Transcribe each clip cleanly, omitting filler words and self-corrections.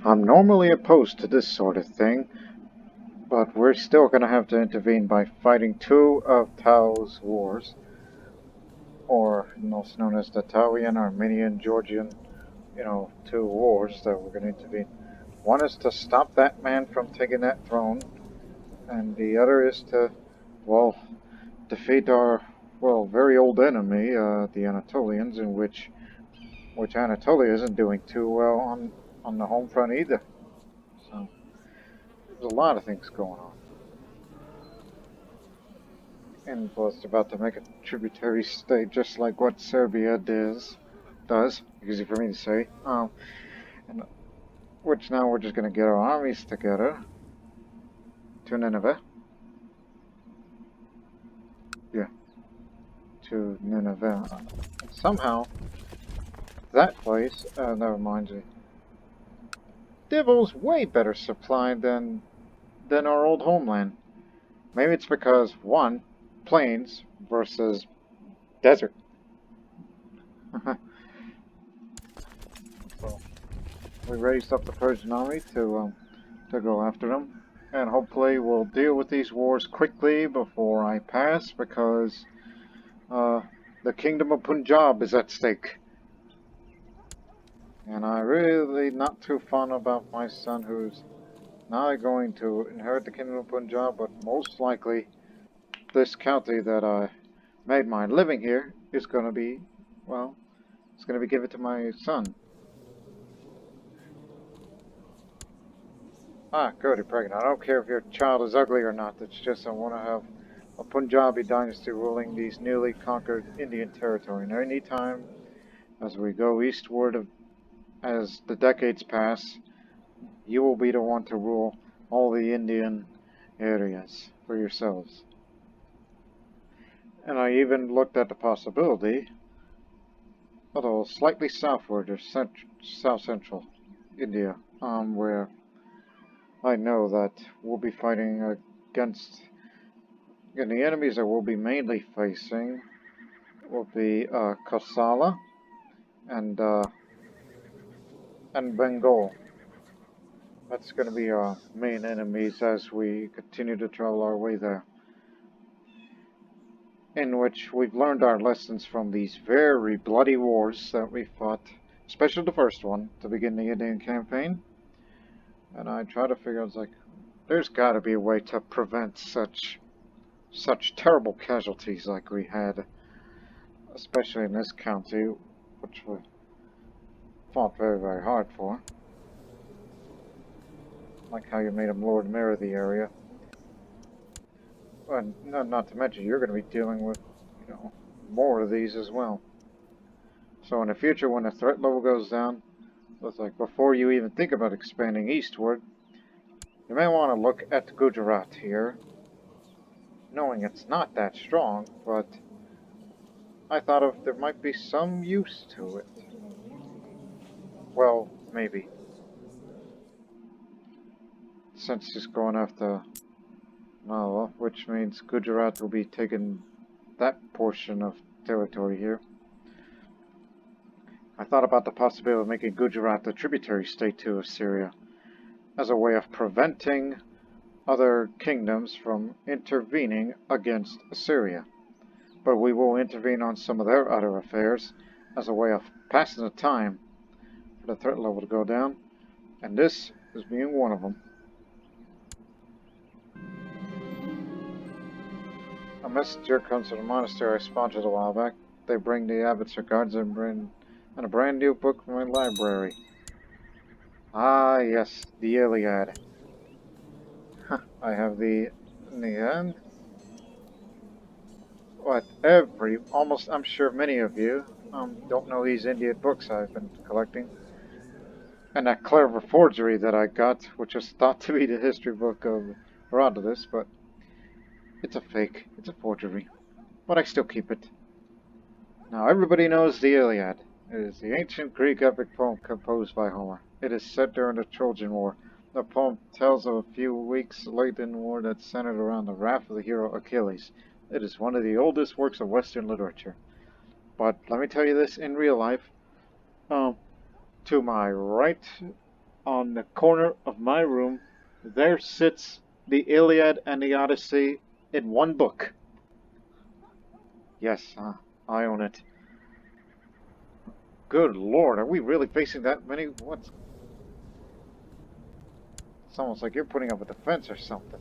I'm normally opposed to this sort of thing, but we're still going to have to intervene by fighting two of Tao's wars, or also known as the Taoian, Armenian, Georgian, two wars that we're going to intervene. One is to stop that man from taking that throne, and the other is to, well, defeat our, very old enemy, the Anatolians, in which Anatolia isn't doing too well on the home front either. So there's a lot of things going on. And plus, about to make a tributary state, just like what Serbia does, easy for me to say. And which now we're just going to get our armies together to Nineveh. Yeah, to Nineveh. Somehow, that place, never mind you. Devil's way better supplied than our old homeland. Maybe it's because, one, plains versus desert. So, we raised up the Persian army to go after them, and hopefully we'll deal with these wars quickly before I pass, because the Kingdom of Punjab is at stake. And I really not too fond about my son, who's not going to inherit the Kingdom of Punjab, but most likely this county that I made my living here is going to be, it's going to be given to my son. Ah, good, you're pregnant. I don't care if your child is ugly or not. It's just I want to have a Punjabi dynasty ruling these newly conquered Indian territory. And any time as we go eastward, as the decades pass, you will be the one to rule all the Indian areas for yourselves. And I even looked at the possibility, although slightly southward or south central India, where I know that we'll be fighting against, and the enemies that we'll be mainly facing will be Kosala and Bengal. That's going to be our main enemies as we continue to travel our way there. In which we've learned our lessons from these very bloody wars that we fought, especially the first one, to begin the Indian campaign. And I try to figure out, there's got to be a way to prevent such terrible casualties like we had, especially in this county, which we fought very, very hard for. Like how you made him Lord Mayor of the area. And not to mention, you're going to be dealing with, more of these as well. So in the future, when the threat level goes down, it's like before you even think about expanding eastward, you may want to look at Gujarat here, knowing it's not that strong, but I thought there might be some use to it. Well, maybe. Since it's going after Nala, which means Gujarat will be taking that portion of territory here. I thought about the possibility of making Gujarat a tributary state to Assyria, as a way of preventing other kingdoms from intervening against Assyria. But we will intervene on some of their other affairs as a way of passing the time for the threat level to go down, and this is being one of them. A messenger comes to the monastery I sponsored a while back. They bring the abbot's regards and a brand new book from my library. Ah, yes, the Iliad. I have in the end. I'm sure many of you don't know these Indian books I've been collecting. And that clever forgery that I got, which is thought to be the history book of Herodotus, but it's a fake. It's a forgery. But I still keep it. Now, everybody knows the Iliad. It is the ancient Greek epic poem composed by Homer. It is set during the Trojan War. The poem tells of a few weeks late in the war that centered around the wrath of the hero Achilles. It is one of the oldest works of Western literature. But let me tell you this in real life. To my right on the corner of my room, there sits the Iliad and the Odyssey in one book. Yes, I own it. Good lord, are we really facing that many? What's... It's almost like you're putting up a defense or something.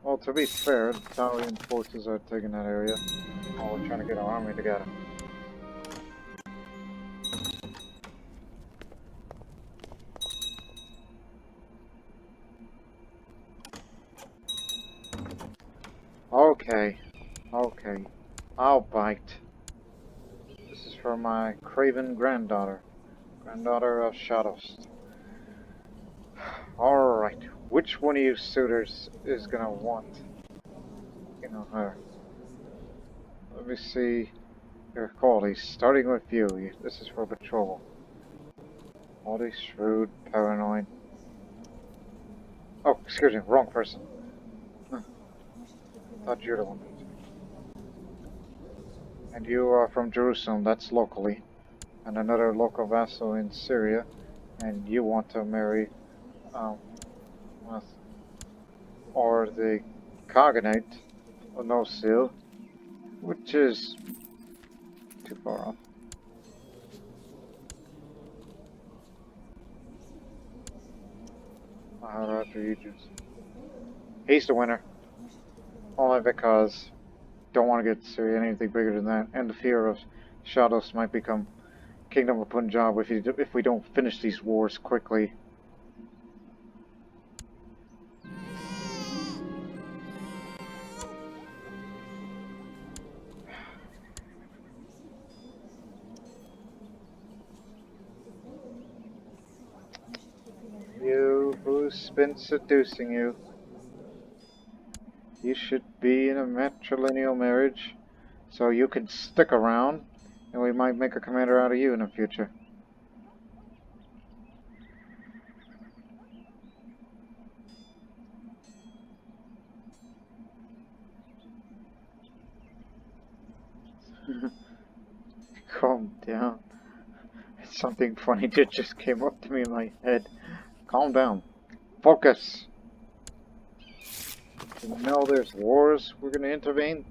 Well, to be fair, the Italian forces are taking that area. Oh, we're trying to get our army together. Okay. Okay. I'll bite. This is for my craven granddaughter. Granddaughter of Shadows. Alright. Which one of you suitors is gonna want, you know, her? Let me see your qualities. Starting with you. This is for patrol. Quality, shrewd, paranoid. Oh, excuse me. Wrong person. Thought you were the one. And you are from Jerusalem. That's locally. And another local vassal in Syria. And you want to marry, with... or the Cognate, or no seal, which is too far off. Maharaja Egypt. He's the winner. Only because don't want to get Syria anything bigger than that, and the fear of Shadows might become Kingdom of Punjab if we don't finish these wars quickly. You, who's been seducing you? You should be in a matrilineal marriage, so you can stick around, and we might make a commander out of you in the future. Calm down. Something funny just came up to me in my head. Calm down. Focus. You know there's wars. We're going to intervene.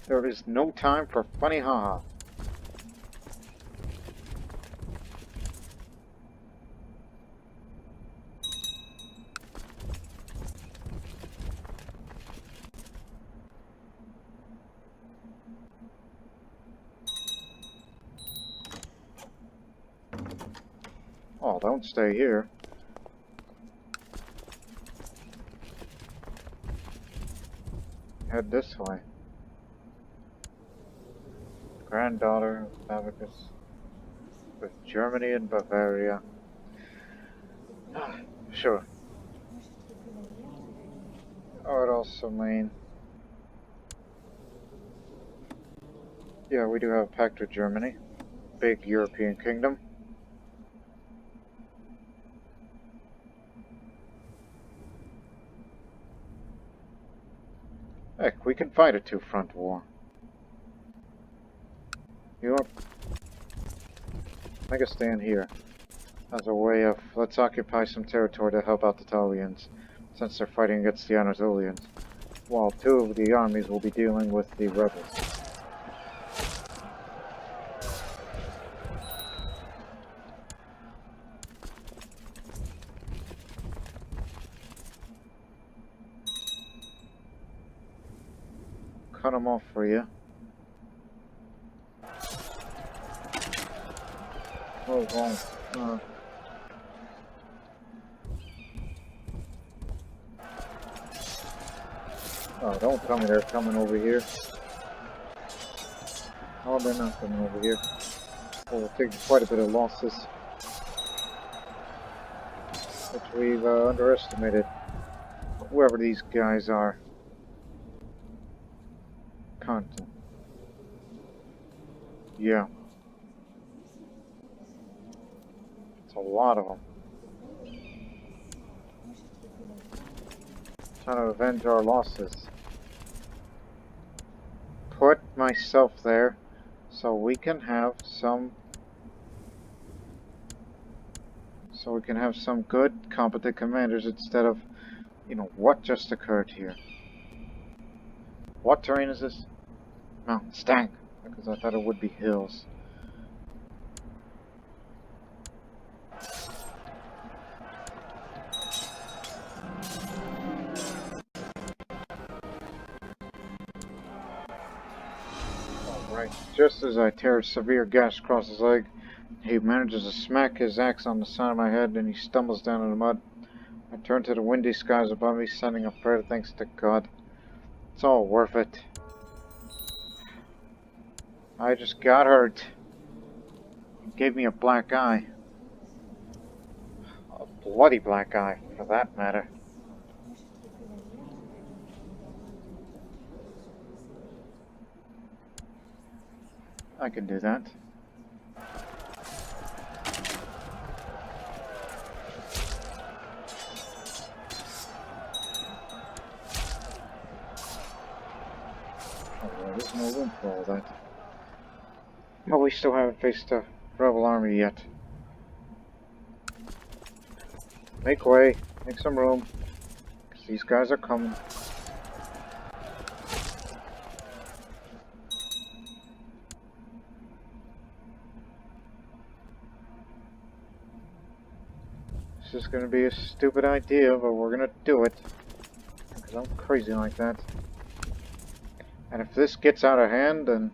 There is no time for funny haha. Oh, don't stay here. Head this way. Granddaughter of Abacus with Germany and Bavaria. Sure. Oh, it also mean... Yeah, we do have a pact with Germany. Big European kingdom. Heck, we can fight a two-front war. You know, make a stand here as a way of, let's occupy some territory to help out the Italians, since they're fighting against the Anatolians, while two of the armies will be dealing with the rebels. Cut them off for you. Oh, wrong. Oh, don't tell me they're coming over here. Oh, they're not coming over here. Oh, we'll take quite a bit of losses, which we've underestimated. Whoever these guys are. Content. Yeah. It's a lot of them. Trying to avenge our losses. myself there so we can have some good, competent commanders instead of, you know, what just occurred here. What terrain is this? Mountains, dang, because I thought it would be hills. Alright, just as I tear a severe gash across his leg, he manages to smack his axe on the side of my head and he stumbles down in the mud. I turn to the windy skies above me, sending a prayer of thanks to God. It's all worth it. I just got hurt. He gave me a black eye. A bloody black eye, for that matter. I can do that. Oh, well, there's no room for all that. But we still haven't faced a rebel army yet. Make way. Make some room. Because these guys are coming. This is going to be a stupid idea, but we're going to do it. Because I'm crazy like that. And if this gets out of hand, then...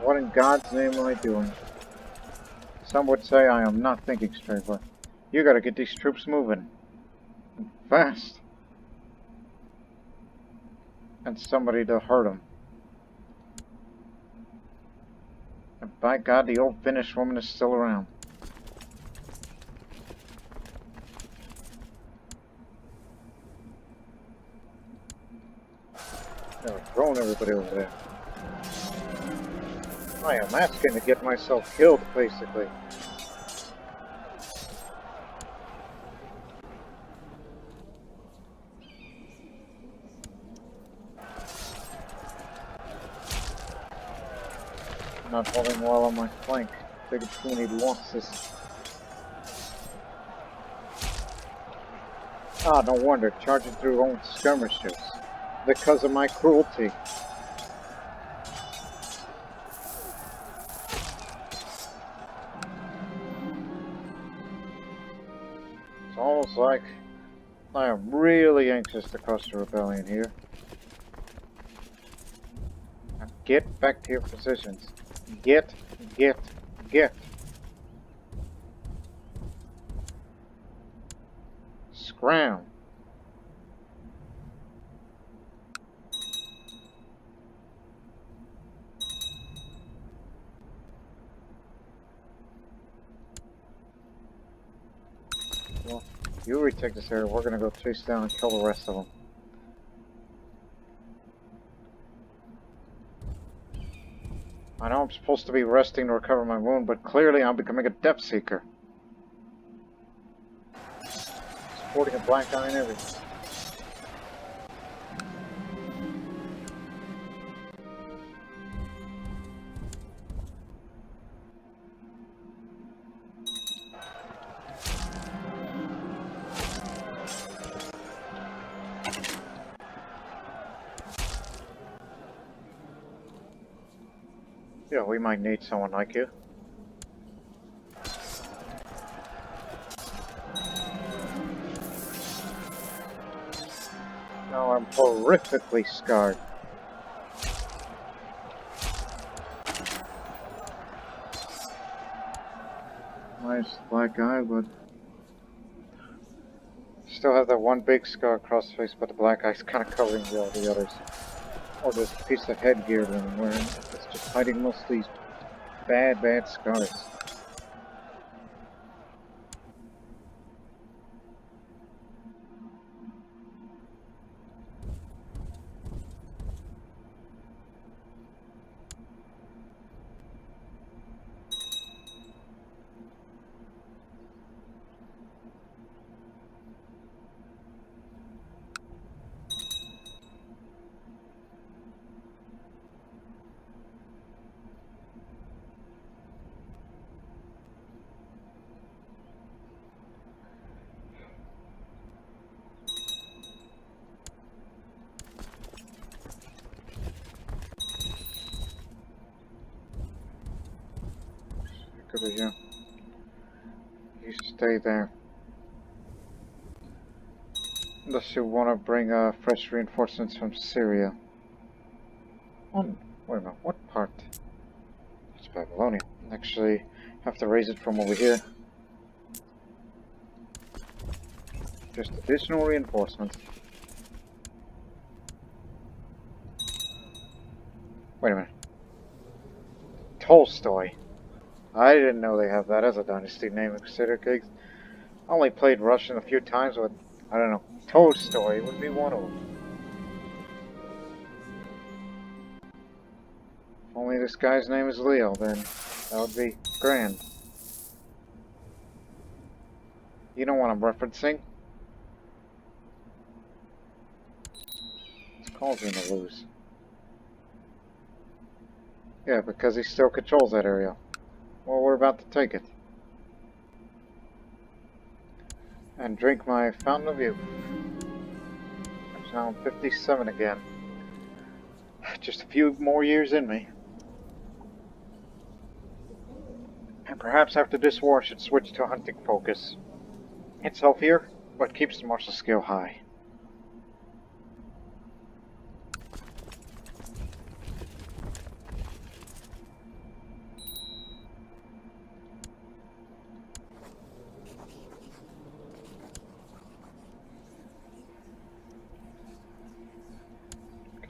what in God's name am I doing? Some would say I am not thinking straight, but you gotta get these troops moving. Fast. And somebody to hurt them. And by God, the old Finnish woman is still around. They're throwing everybody over there. I am asking to get myself killed, basically. Not holding well on my flank. Taking too many losses. Ah, no wonder. Charging through own skirmishers. Because of my cruelty. It's almost like I am really anxious to crush the rebellion here. Now get back to your positions. Get. Scram. Well, you retake this area, we're gonna go chase down and kill the rest of them. I know I'm supposed to be resting to recover my wound, but clearly I'm becoming a depth seeker. Sporting a black eye and everything. Yeah, we might need someone like you. Now I'm horrifically scarred. Nice black eye, but still have that one big scar across the face, but the black eye's kind of covering all the others. Or this piece of headgear that I'm wearing. It's just hiding most of these bad scars. good as you. You stay there. Unless you want to bring fresh reinforcements from Syria. Oh, wait a minute, what part? It's Babylonia. Actually, have to raise it from over here. Just additional reinforcements. Wait a minute. Tolstoy. I didn't know they have that as a dynasty name in Crusader Kings. I only played Russian a few times, but I don't know. Tolstoy would be one of them. If only this guy's name is Leo, then that would be grand. You know what I'm referencing? It's causing to lose. Yeah, because he still controls that area. Well, we're about to take it. And drink my Fountain of Youth. I'm now 57 again. Just a few more years in me. And perhaps after this war I should switch to hunting focus. It's healthier, but keeps the martial skill high.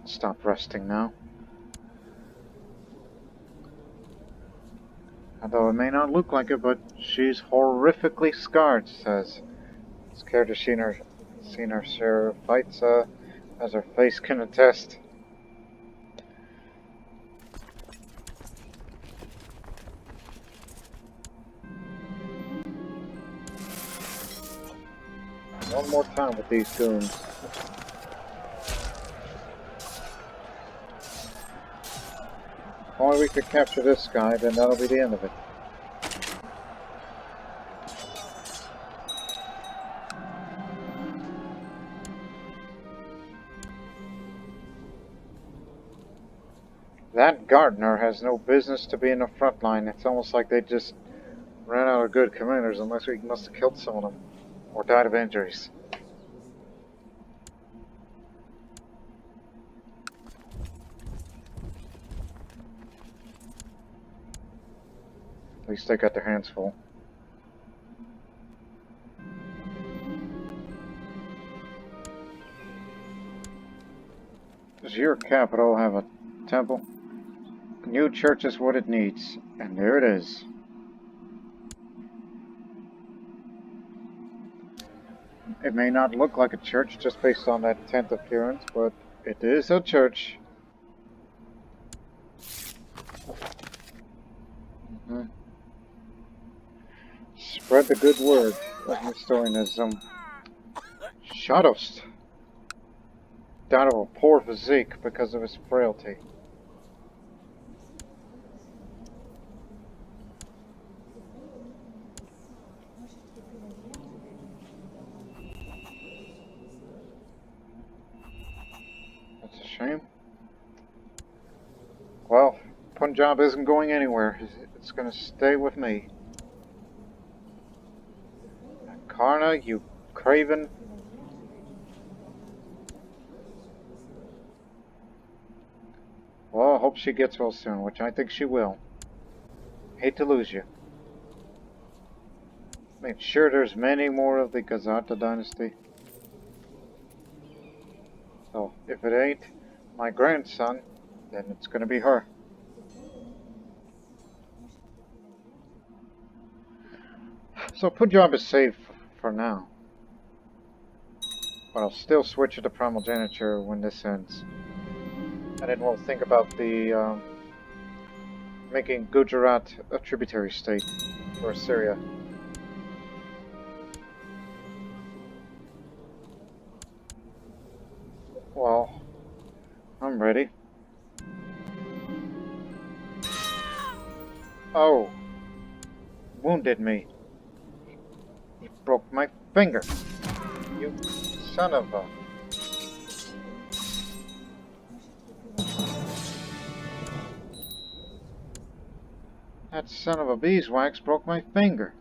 Stop resting now. Although it may not look like it, but she's horrifically scarred, says. Scared to seen her share of fights, as her face can attest. One more time with these goons. If only we could capture this guy, then that'll be the end of it. That gardener has no business to be in the front line. It's almost like they just ran out of good commanders, unless we must have killed some of them, or died of injuries. At least they got their hands full. Does your capital have a temple? New church is what it needs, and there it is. It may not look like a church just based on that tent appearance, but it is a church. Spread the good word of Nestorianism. Shadows died of a poor physique because of his frailty. That's a shame. Well, Punjab isn't going anywhere. It's going to stay with me. Karna, you craven. Well, I hope she gets well soon, which I think she will. Hate to lose you. Make sure there's many more of the Gazata dynasty. So, if it ain't my grandson, then it's gonna be her. So Punjab is safe for now. But I'll still switch to primogeniture when this ends. And then we'll think about the making Gujarat a tributary state for Assyria. Well, I'm ready. Oh, wounded me. He broke my finger. You son of a... That son of a beeswax broke my finger.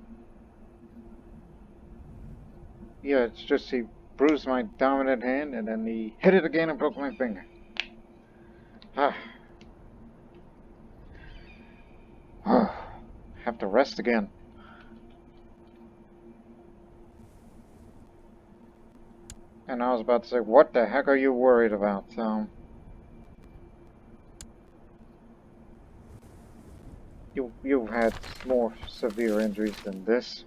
Yeah, it's just he bruised my dominant hand and then he hit it again and broke my finger. Ah. Have to rest again. And I was about to say, what the heck are you worried about? You've had more severe injuries than this.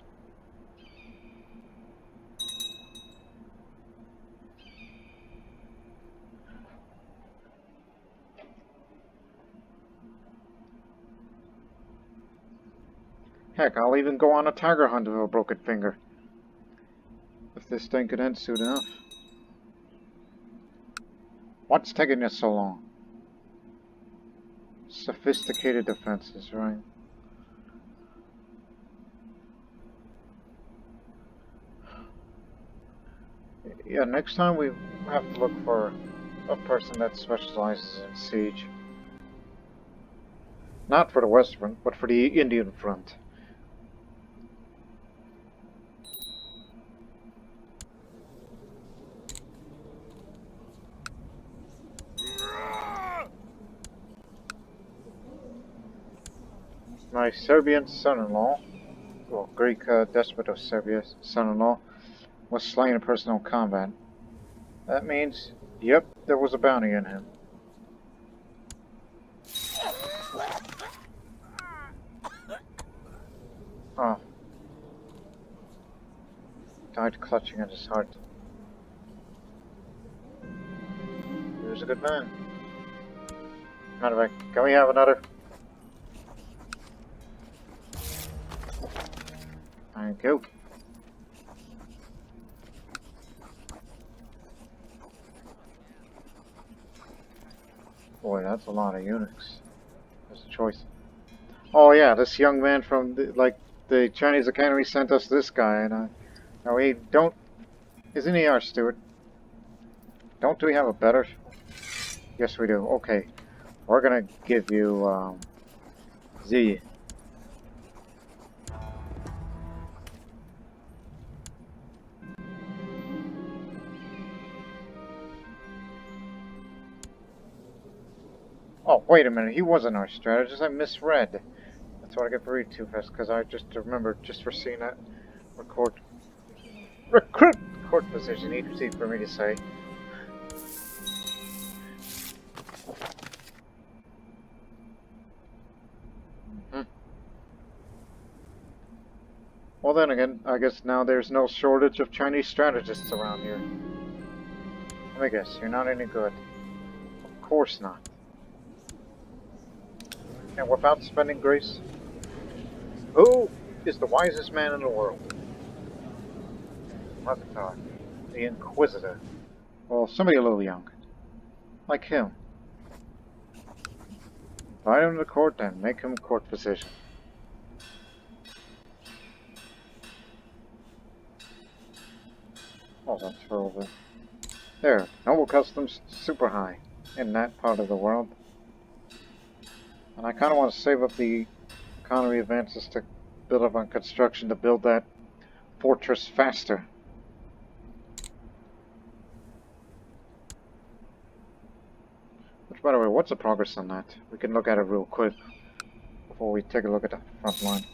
Heck, I'll even go on a tiger hunt with a broken finger. If this thing could end soon enough. What's taking you so long? Sophisticated defenses, right? Yeah, next time we have to look for a person that specializes in siege. Not for the West Front, but for the Indian Front. My Serbian son-in-law, well, Greek despot of Serbia's son-in-law, was slain in personal combat. That means, yep, there was a bounty in him. Oh. Died clutching at his heart. He was a good man. Matter of fact, can we have another? Thank you. Boy, that's a lot of eunuchs. There's a choice. Oh yeah, this young man from the Chinese Academy sent us this guy, and now we don't. Isn't he our steward? Don't we have a better? Yes, we do. Okay, we're gonna give you Z. Oh, wait a minute. He wasn't our strategist. I misread. That's what I get for reading too fast, because I just remember just for seeing that recruit court position. Easy for me to say. Well, then again, I guess now there's no shortage of Chinese strategists around here. Let me guess, you're not any good. Of course not. And without spending grace, who is the wisest man in the world? Avatar, the Inquisitor. Well, somebody a little young. Like him. Invite him to court and make him court physician. Oh, that's for over. There, noble customs super high in that part of the world. And I kind of want to save up the economy advances to build up on construction to build that fortress faster. Which, by the way, what's the progress on that? We can look at it real quick before we take a look at the front line.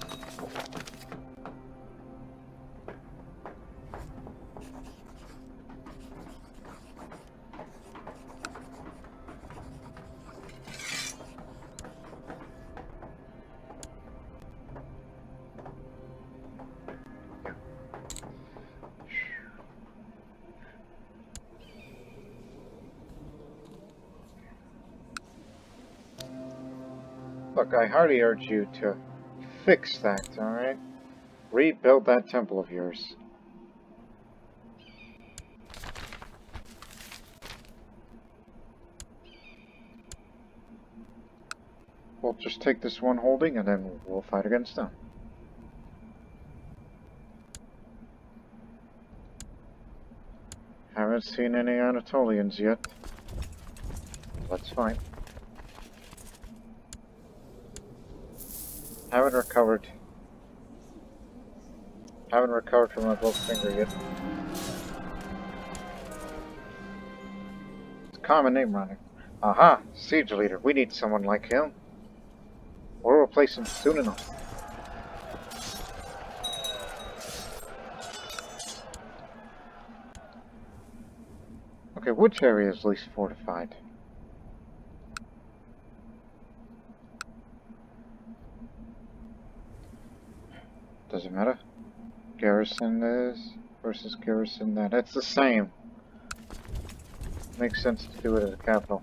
Look, I hardly urge you to fix that, alright? Rebuild that temple of yours. We'll just take this one holding and then we'll fight against them. Haven't seen any Anatolians yet. Let's fight. Haven't recovered. Haven't recovered from my broke finger yet. It's a common name running. Aha! Siege leader. We need someone like him. We'll replace him soon enough. Okay, which area is least fortified? Doesn't matter. Garrison this versus garrison that. It's the same. Makes sense to do it as a capital.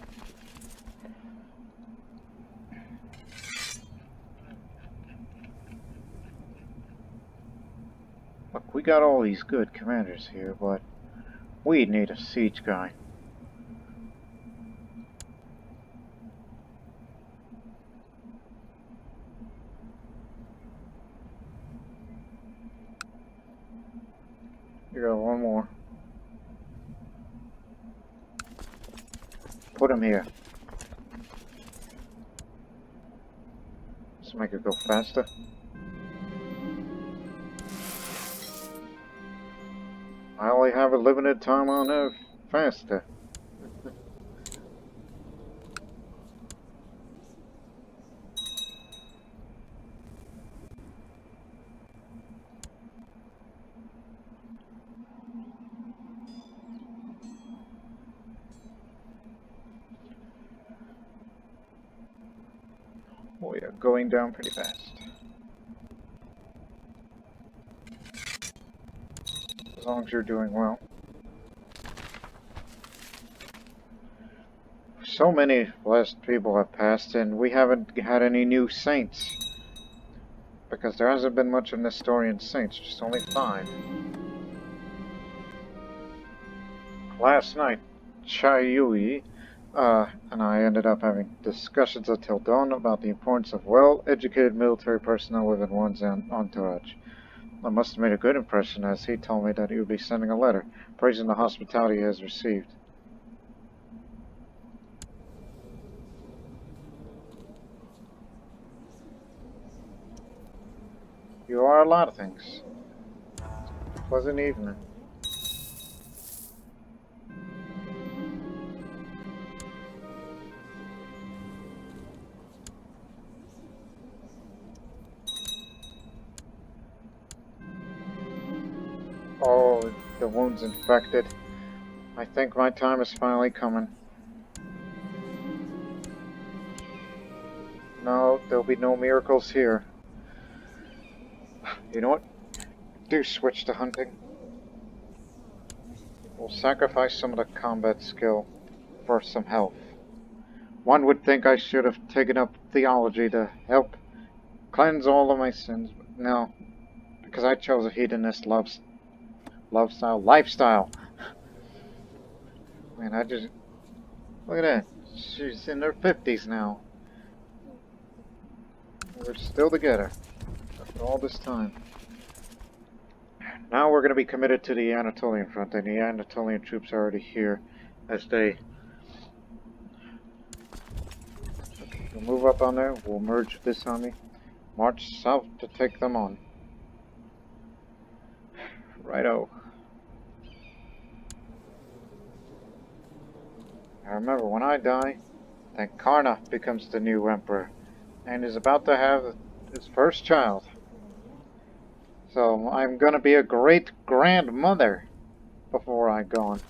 Look, we got all these good commanders here, but we need a siege guy. You got one more. Put him here. Let's make it go faster. I only have a limited time on it. Faster. We are going down pretty fast. As long as you're doing well. So many blessed people have passed and we haven't had any new saints. Because there hasn't been much of Nestorian saints, just only 5. Last night, Chayui and I ended up having discussions until dawn about the importance of well-educated military personnel within one's entourage. I must have made a good impression as he told me that he would be sending a letter praising the hospitality he has received. You are a lot of things. Pleasant evening. Oh, the wound's infected. I think my time is finally coming. No, there'll be no miracles here. You know what? Do switch to hunting. We'll sacrifice some of the combat skill for some health. One would think I should have taken up theology to help cleanse all of my sins, but no. Because I chose a hedonist lifestyle. Man, I just... Look at that. She's in her 50s now. We're still together. After all this time. Now we're going to be committed to the Anatolian front, and the Anatolian troops are already here as they... We'll move up on there, we'll merge with this army, march south to take them on. Righto. Now remember, when I die, then Karna becomes the new emperor, and is about to have his first child. So I'm gonna be a great-grandmother before I'm gone.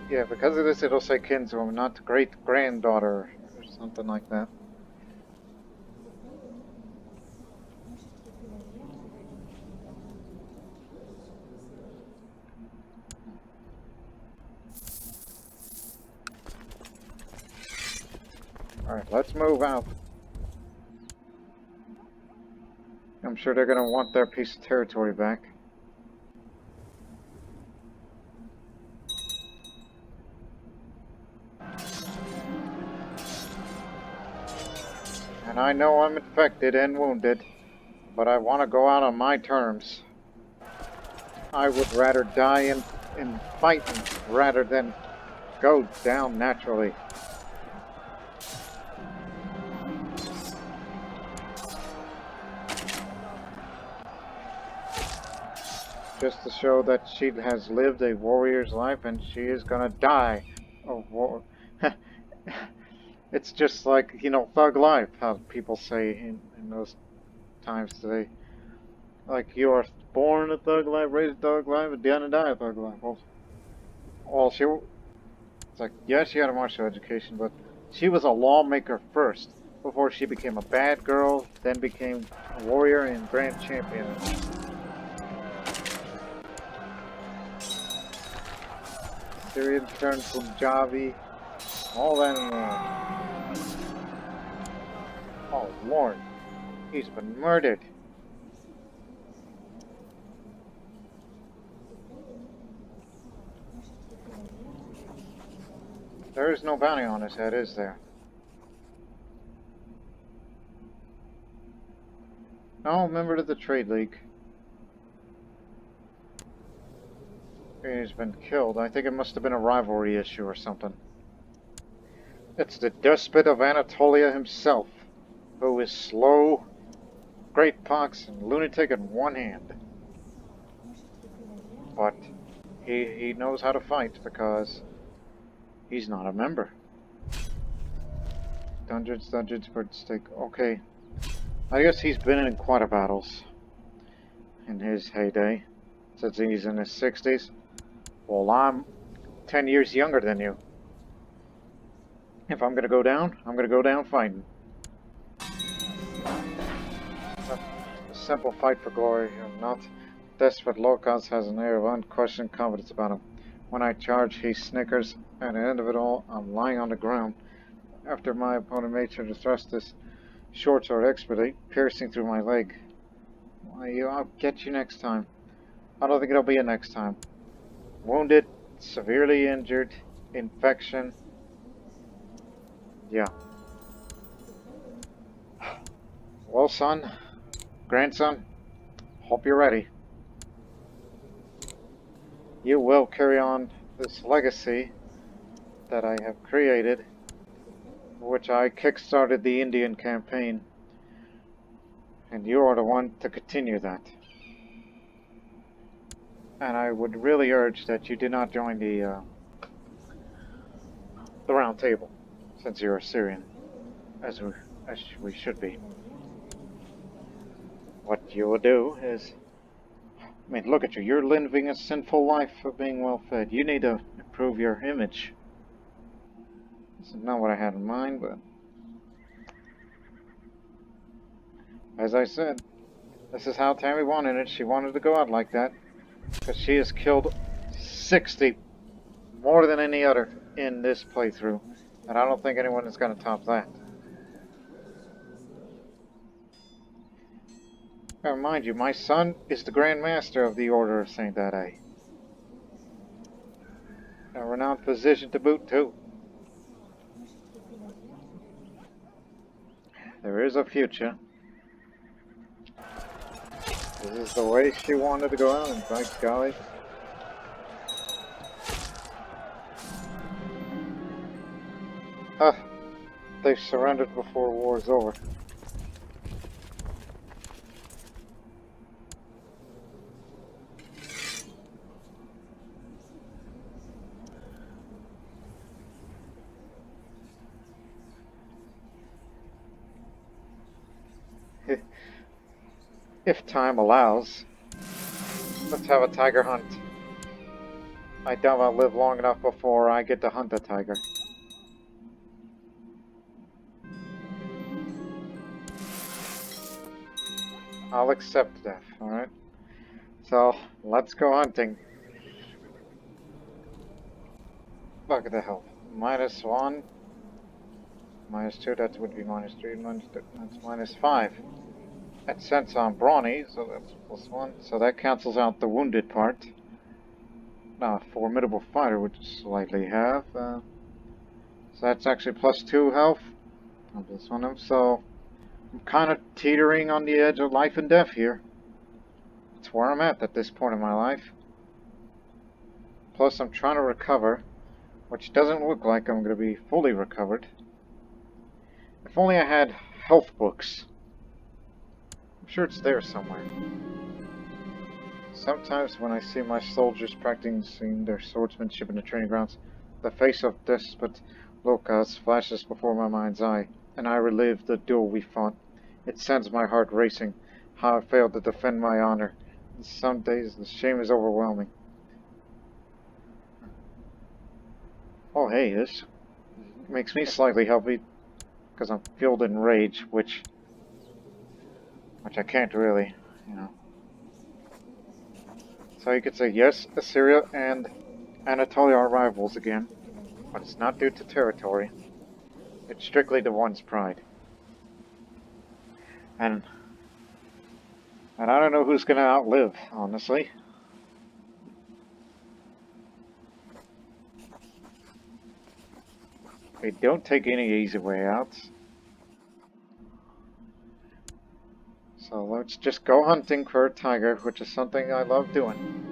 Yeah, because of this it'll say kinswoman, not great-granddaughter, or something like that. Alright, let's move out. I'm sure they're gonna want their piece of territory back. And I know I'm infected and wounded, but I want to go out on my terms. I would rather die in in fighting rather than go down naturally. Just to show that she has lived a warrior's life and she is gonna die of war. It's just like, you know, thug life, how people say in those times today. Like, you are born a thug life, raised a thug life, and gonna die a thug life. Well, it's like, yeah, she had a martial education, but she was a lawmaker first, before she became a bad girl, then became a warrior and grand champion. Syrian turned Punjabi, all that and more. Oh, Lord, he's been murdered. There is no bounty on his head, is there? No, member of the Trade League. He's been killed. I think it must have been a rivalry issue or something. It's the despot of Anatolia himself, who is slow, great pox, and lunatic in one hand. But he knows how to fight because he's not a member. Dungeons for stake. Okay. I guess he's been in quite a battles in his heyday, since he's in his 60s. Well, I'm 10 years younger than you. If I'm gonna go down, I'm gonna go down fighting. A simple fight for glory, and not desperate. Locals has an air of unquestioned confidence about him. When I charge, he snickers, and at the end of it all, I'm lying on the ground. After my opponent made sure to thrust this short sword expertly, piercing through my leg. Why, I'll get you next time. I don't think it'll be a next time. Wounded, severely injured, infection. Yeah. Well, son, grandson, hope you're ready. You will carry on this legacy that I have created, which I kick-started the Indian campaign, and you are the one to continue that. And I would really urge that you do not join the round table, since you're Assyrian, as we should be. What you will do is, I mean, look at you. You're living a sinful life of being well-fed. You need to improve your image. This is not what I had in mind, but as I said, this is how Tammy wanted it. She wanted to go out like that, because she has killed 60, more than any other in this playthrough, and I don't think anyone is going to top that. Now, mind you, my son is the Grand Master of the Order of Saint Dade. A renowned physician to boot, too. There is a future. This is the way she wanted to go out, and by golly. They've surrendered before war's over. If time allows, let's have a tiger hunt. I doubt I'll live long enough before I get to hunt a tiger. I'll accept death, alright? So, let's go hunting. Look at the health. -1. -2, that would be -3, that's -5. That sense on brawny, so that's +1. So that cancels out the wounded part. Now, a formidable fighter would slightly have. So that's actually +2 health. On this one, so I'm kind of teetering on the edge of life and death here. That's where I'm at this point in my life. Plus, I'm trying to recover, which doesn't look like I'm going to be fully recovered. If only I had health books. I'm sure it's there somewhere. Sometimes when I see my soldiers practicing their swordsmanship in the training grounds, the face of despot Lucas flashes before my mind's eye, and I relive the duel we fought. It sends my heart racing, how I failed to defend my honor. And some days the shame is overwhelming. Oh hey, this makes me slightly healthy, because I'm filled in rage, which I can't really, you know. So you could say yes, Assyria and Anatolia are rivals again, but it's not due to territory. It's strictly to one's pride. And I don't know who's gonna outlive, honestly. They don't take any easy way out. So let's just go hunting for a tiger, which is something I love doing.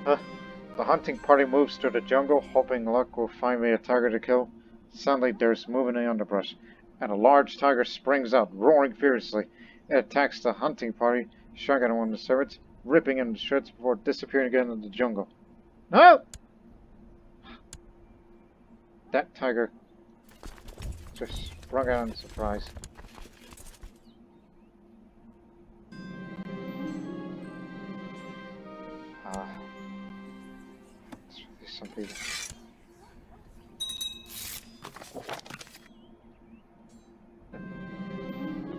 The hunting party moves through the jungle, hoping luck will find me a tiger to kill. Suddenly there's movement in the underbrush, and a large tiger springs out, roaring fiercely. It attacks the hunting party, striking one of the servants, ripping him to shreds before disappearing again in the jungle. No! That tiger just sprung out in surprise. Some people.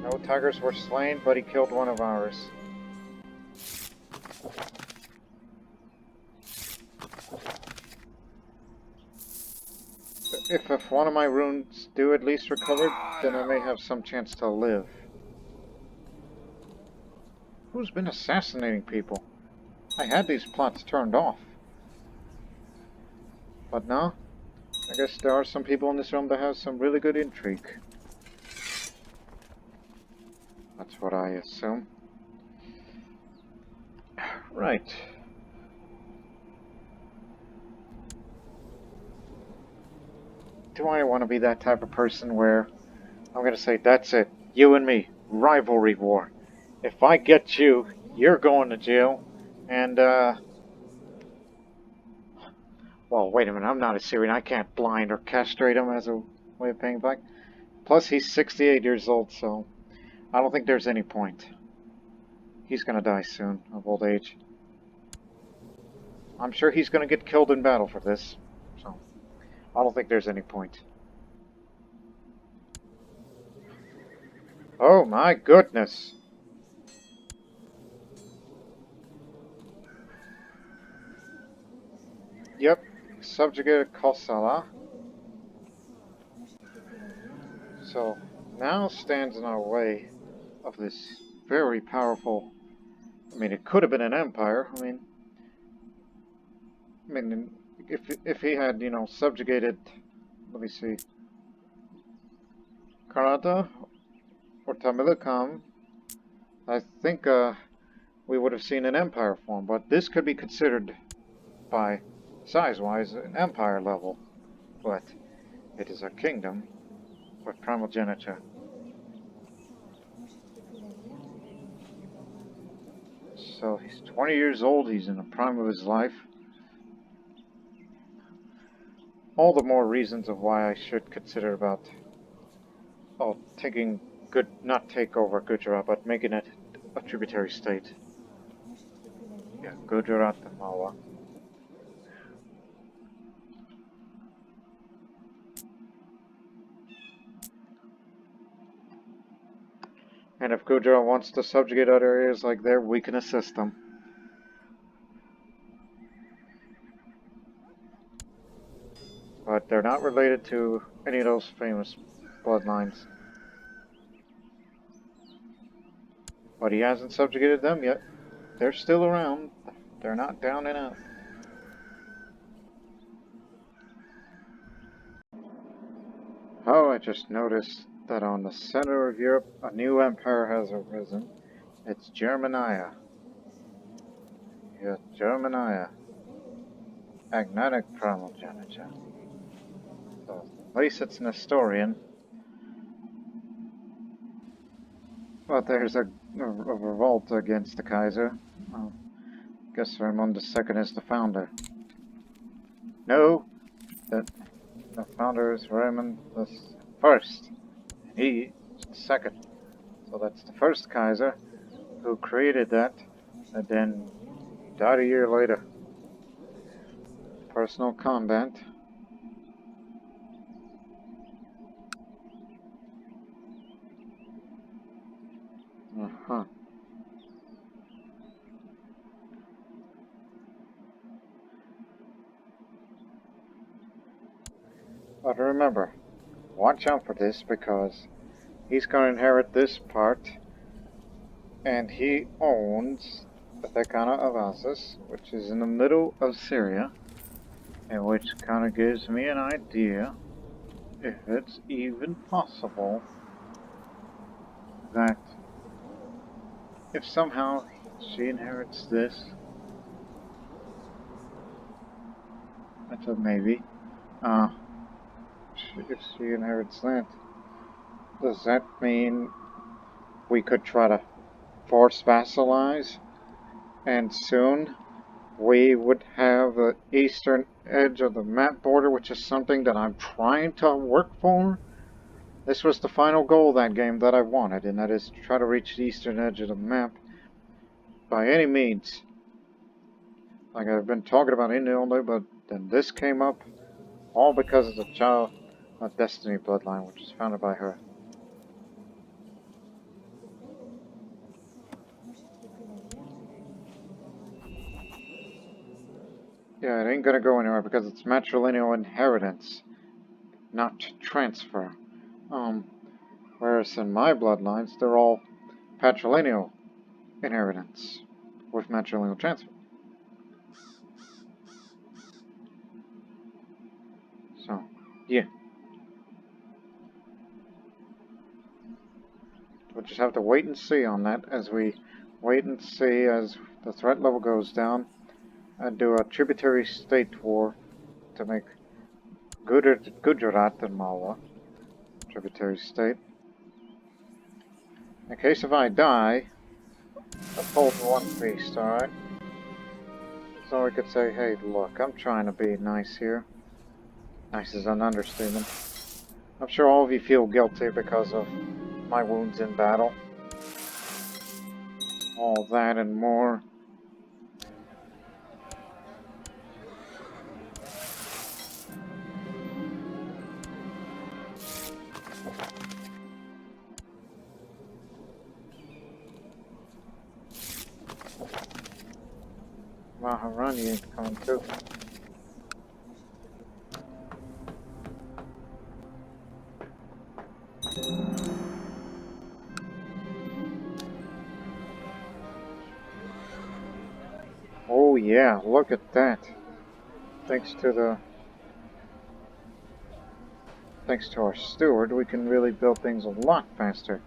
No tigers were slain, but he killed one of ours. If one of my runes do at least recover, then I may have some chance to live. Who's been assassinating people? I had these plots turned off. But no, I guess there are some people in this realm that have some really good intrigue. That's what I assume. Right. Do I want to be that type of person where I'm going to say, that's it, you and me, rivalry war. If I get you, you're going to jail, and, well, wait a minute, I'm not a Syrian, I can't blind or castrate him as a way of paying back. Plus, he's 68 years old, so I don't think there's any point. He's going to die soon, of old age. I'm sure he's going to get killed in battle for this, so I don't think there's any point. Oh my goodness! Yep, subjugated Kosala. So, now stands in our way of this very powerful... I mean, it could have been an empire. I mean, if he had, you know, subjugated... Let me see. Karnata or Tamilakam, I think we would have seen an empire form, but this could be considered by size-wise an empire level, but it is a kingdom with primogeniture. So he's 20 years old, he's in the prime of his life. All the more reasons of why I should consider about, oh, taking good, not take over Gujarat, but making it a tributary state. Yeah, Gujarat and Malwa. And if Gujarat wants to subjugate other areas like there, we can assist them. But they're not related to any of those famous bloodlines. But he hasn't subjugated them yet. They're still around. They're not down and out. Oh, I just noticed that on the center of Europe, a new empire has arisen. It's Germania. Yeah, Germania. Agnatic primogeniture. So at least it's an historian. But there's a revolt against the Kaiser. I guess Raymond II is the founder. No, the founder is Raymond the First. He is the second. So that's the first Kaiser who created that, and then died a year later. Personal combat. Uh-huh. But remember, watch out for this because he's going to inherit this part, and he owns the Thekana of Asus, which is in the middle of Syria, and which kind of gives me an idea, if it's even possible, that if somehow she inherits this, that's a maybe, if she inherits that, does that mean we could try to force vassalize, and soon we would have the eastern edge of the map border, which is something that I'm trying to work for? This was the final goal of that game that I wanted, and that is to try to reach the eastern edge of the map by any means. Like I've been talking about Anatolia, but then this came up, all because of the Child of Destiny bloodline, which was founded by her. Yeah, it ain't gonna go anywhere because it's matrilineal inheritance, not transfer. Whereas in my bloodlines, they're all patrilineal inheritance with matrilineal transfer. So, yeah. We'll just have to wait and see on that as we wait and see as the threat level goes down and do a tributary state war to make Gujarat and Malwa tributary state. In case if I die, let's hold one feast, alright? So we could say, hey, look, I'm trying to be nice here. Nice is an understatement. I'm sure all of you feel guilty because of my wounds in battle. All that and more. Maharani ain't coming too. Oh yeah, look at that. Thanks to our steward, we can really build things a lot faster.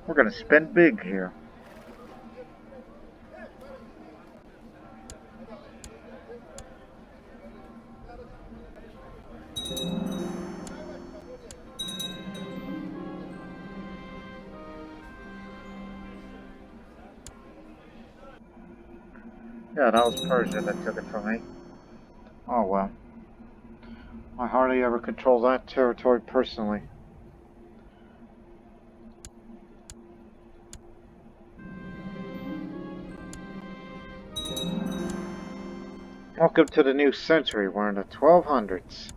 We're gonna spend big here. Yeah, that was Persia that took it from me. Oh well. I hardly ever control that territory personally. Welcome to the new century. We're in the 1200s.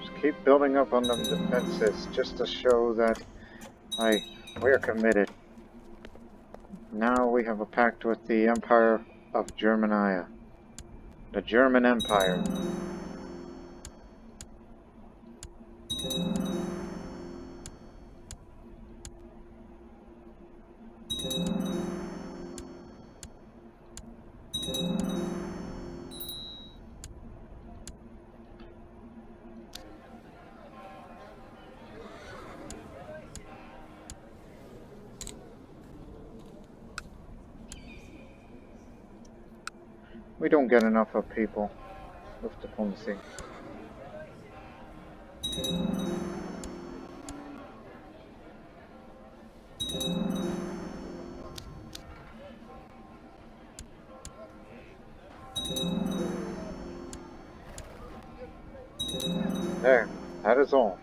Just keep building up on them defenses just to show that we're committed. Now we have a pact with the Empire of Germania. The German Empire. We don't get enough of people with diplomacy. There, that is all.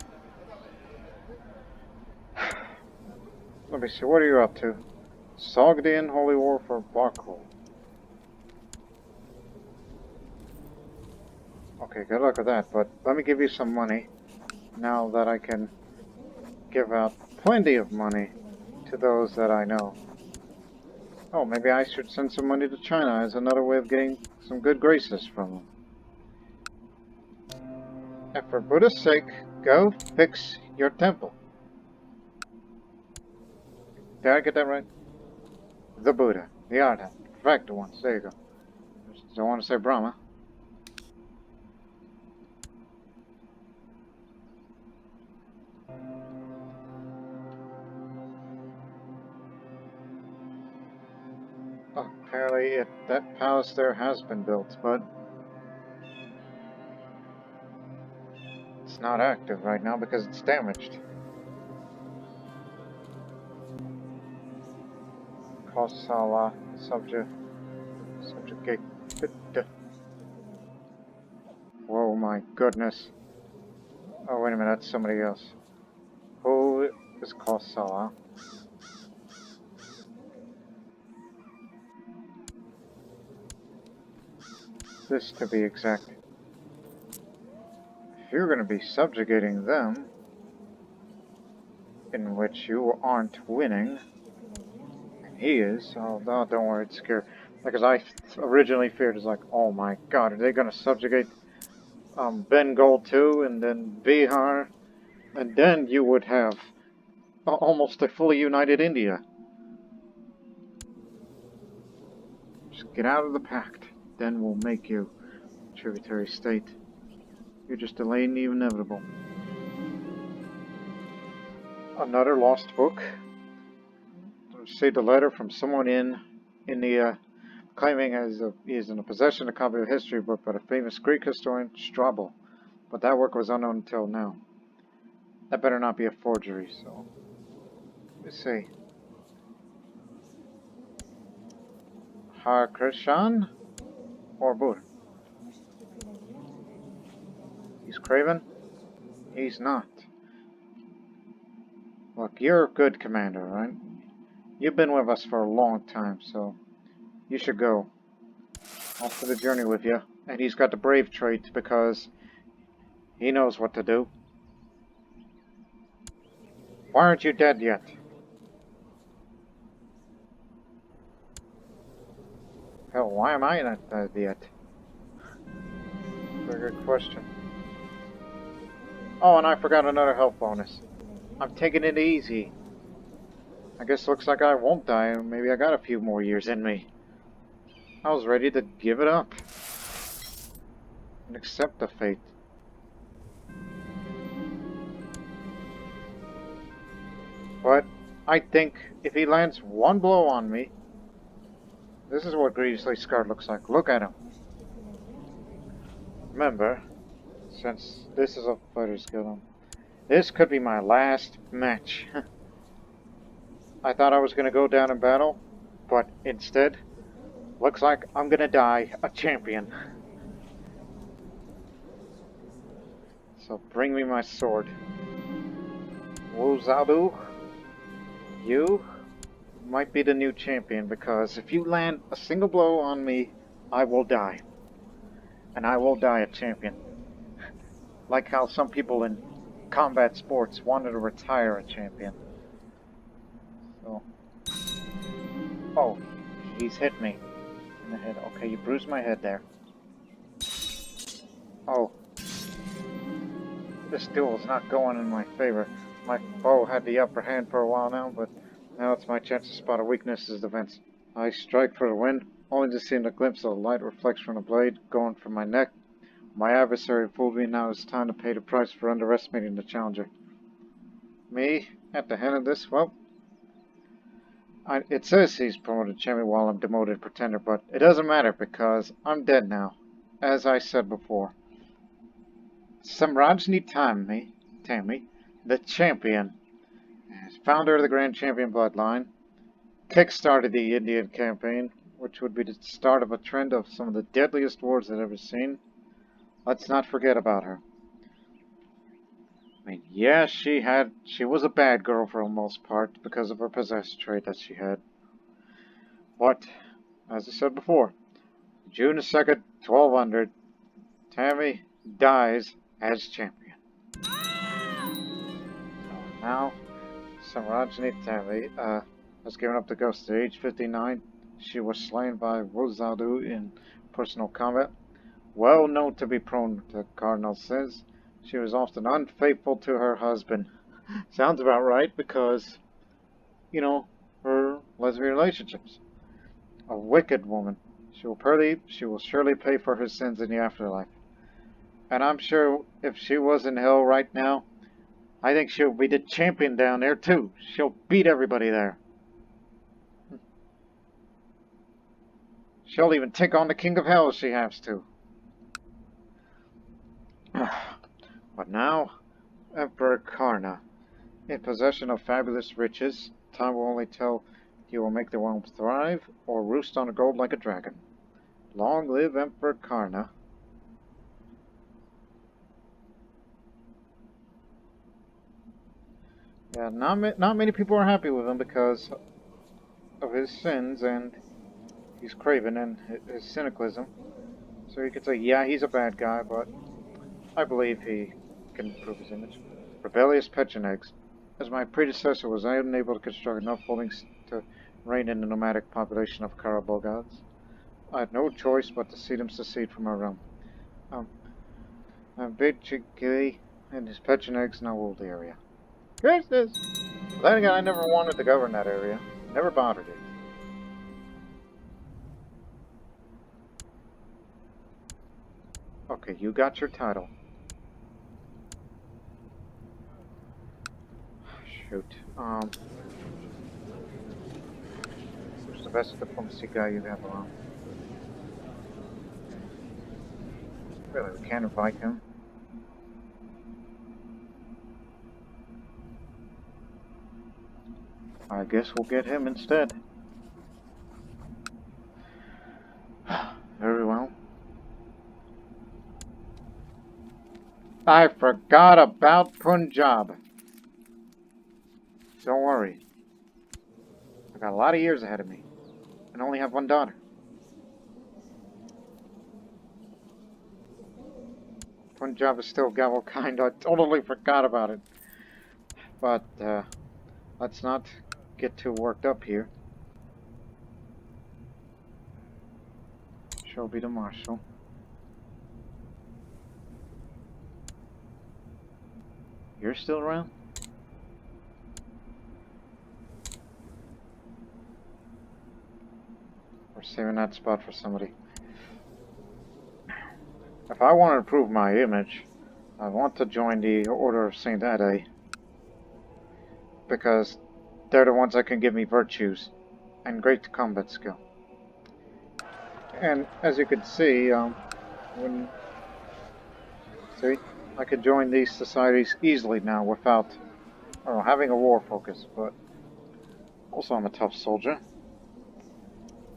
Let me see, what are you up to? Sogdian Holy War for Baku. Okay, good luck with that, but let me give you some money now that I can give out plenty of money to those that I know. Oh, maybe I should send some money to China as another way of getting some good graces from them. And for Buddha's sake, go fix your temple. Did I get that right? The Buddha, the Arhat, correct ones. There you go. Just don't want to say Brahma. Oh, apparently that palace there has been built, but it's not active right now because it's damaged. Kosala subjugate. Whoa, my goodness. Oh, wait a minute, that's somebody else. Who is Kosala? This to be exact. If you're going to be subjugating them, in which you aren't winning, and he is, oh no, don't worry, it's scary. Because I originally feared, it's like, oh my god, are they going to subjugate Bengal too, and then Bihar, and then you would have almost a fully united India. Just get out of the pact, then we'll make you a tributary state. You're just delaying the inevitable. Another lost book. Received a letter from someone in the claiming he is in the possession of a copy of a history book by the famous Greek historian Strabo, but that work was unknown until now. That better not be a forgery, so let's see. Har Krishan or Buddha? He's craven? He's not. Look, you're a good commander, right? You've been with us for a long time, so you should go. Off to the journey with you. And he's got the brave trait because he knows what to do. Why aren't you dead yet? Hell, why am I not dead yet? Very good question. Oh, and I forgot another health bonus. I'm taking it easy. I guess looks like I won't die. Maybe I got a few more years in me. I was ready to give it up. And accept the fate. But I think if he lands one blow on me, this is what grievously scarred looks like. Look at him. Remember, since this is a fighter's guild, this could be my last match. I thought I was going to go down in battle, but instead, looks like I'm going to die a champion. So bring me my sword. Wu Zabu, you might be the new champion because if you land a single blow on me, I will die. And I will die a champion. Like how some people in combat sports wanted to retire a champion. So. Oh, he's hit me in the head. Okay, you bruised my head there. Oh. This duel is not going in my favor. My foe had the upper hand for a while now, but now it's my chance to spot a weakness as defense. I strike for the win, only to see a glimpse of light reflects from the blade going from my neck. My adversary fooled me, now it's time to pay the price for underestimating the challenger. Me, at the head of this, well, It says he's promoted champion while I'm demoted pretender, but it doesn't matter because I'm dead now. As I said before. Samrajni Tami, the champion, founder of the Grand Champion Bloodline, kick-started the Indian campaign, which would be the start of a trend of some of the deadliest wars I've ever seen. Let's not forget about her. I mean, yeah, she was a bad girl for the most part because of her possessed trait that she had. But, as I said before, June 2nd, 1200, Tammy dies as champion. So now, Samrajni Tami has given up the ghost at age 59. She was slain by Rosadu in personal combat. Well known to be prone to cardinal sins, she was often unfaithful to her husband. Sounds about right because, you know, her lesbian relationships. A wicked woman. She will surely pay for her sins in the afterlife. And I'm sure if she was in hell right now, I think she'll be the champion down there too. She'll beat everybody there. She'll even take on the King of Hell if she has to. But now, Emperor Karna, in possession of fabulous riches, time will only tell if he will make the realm thrive or roost on the gold like a dragon. Long live Emperor Karna. Yeah, not many people are happy with him because of his sins and his craven and his cynicism. So you could say, yeah, he's a bad guy, but I believe he can improve his image. Rebellious Pechenegs. As my predecessor was unable to construct enough holdings to rein in the nomadic population of Karabogods, I had no choice but to see them secede from our realm. Bitchigili and his Pechenegs now rule the area. Yes, this. Then again, I never wanted to govern that area. Never bothered it. Okay, you got your title. Shoot. Who's the best diplomacy guy you have around? Really, we can't invite him. I guess we'll get him instead. Very well. I forgot about Punjab. Don't worry. I got a lot of years ahead of me. And only have one daughter. Punjab is still Gavelkind. I totally forgot about it. But, let's not get too worked up here. She'll be the marshal. You're still around? We're saving that spot for somebody. If I want to improve my image, I want to join the Order of Saint Ade. Because they're the ones that can give me virtues and great combat skill. And as you can see, I could join these societies easily now without having a war focus, but also I'm a tough soldier.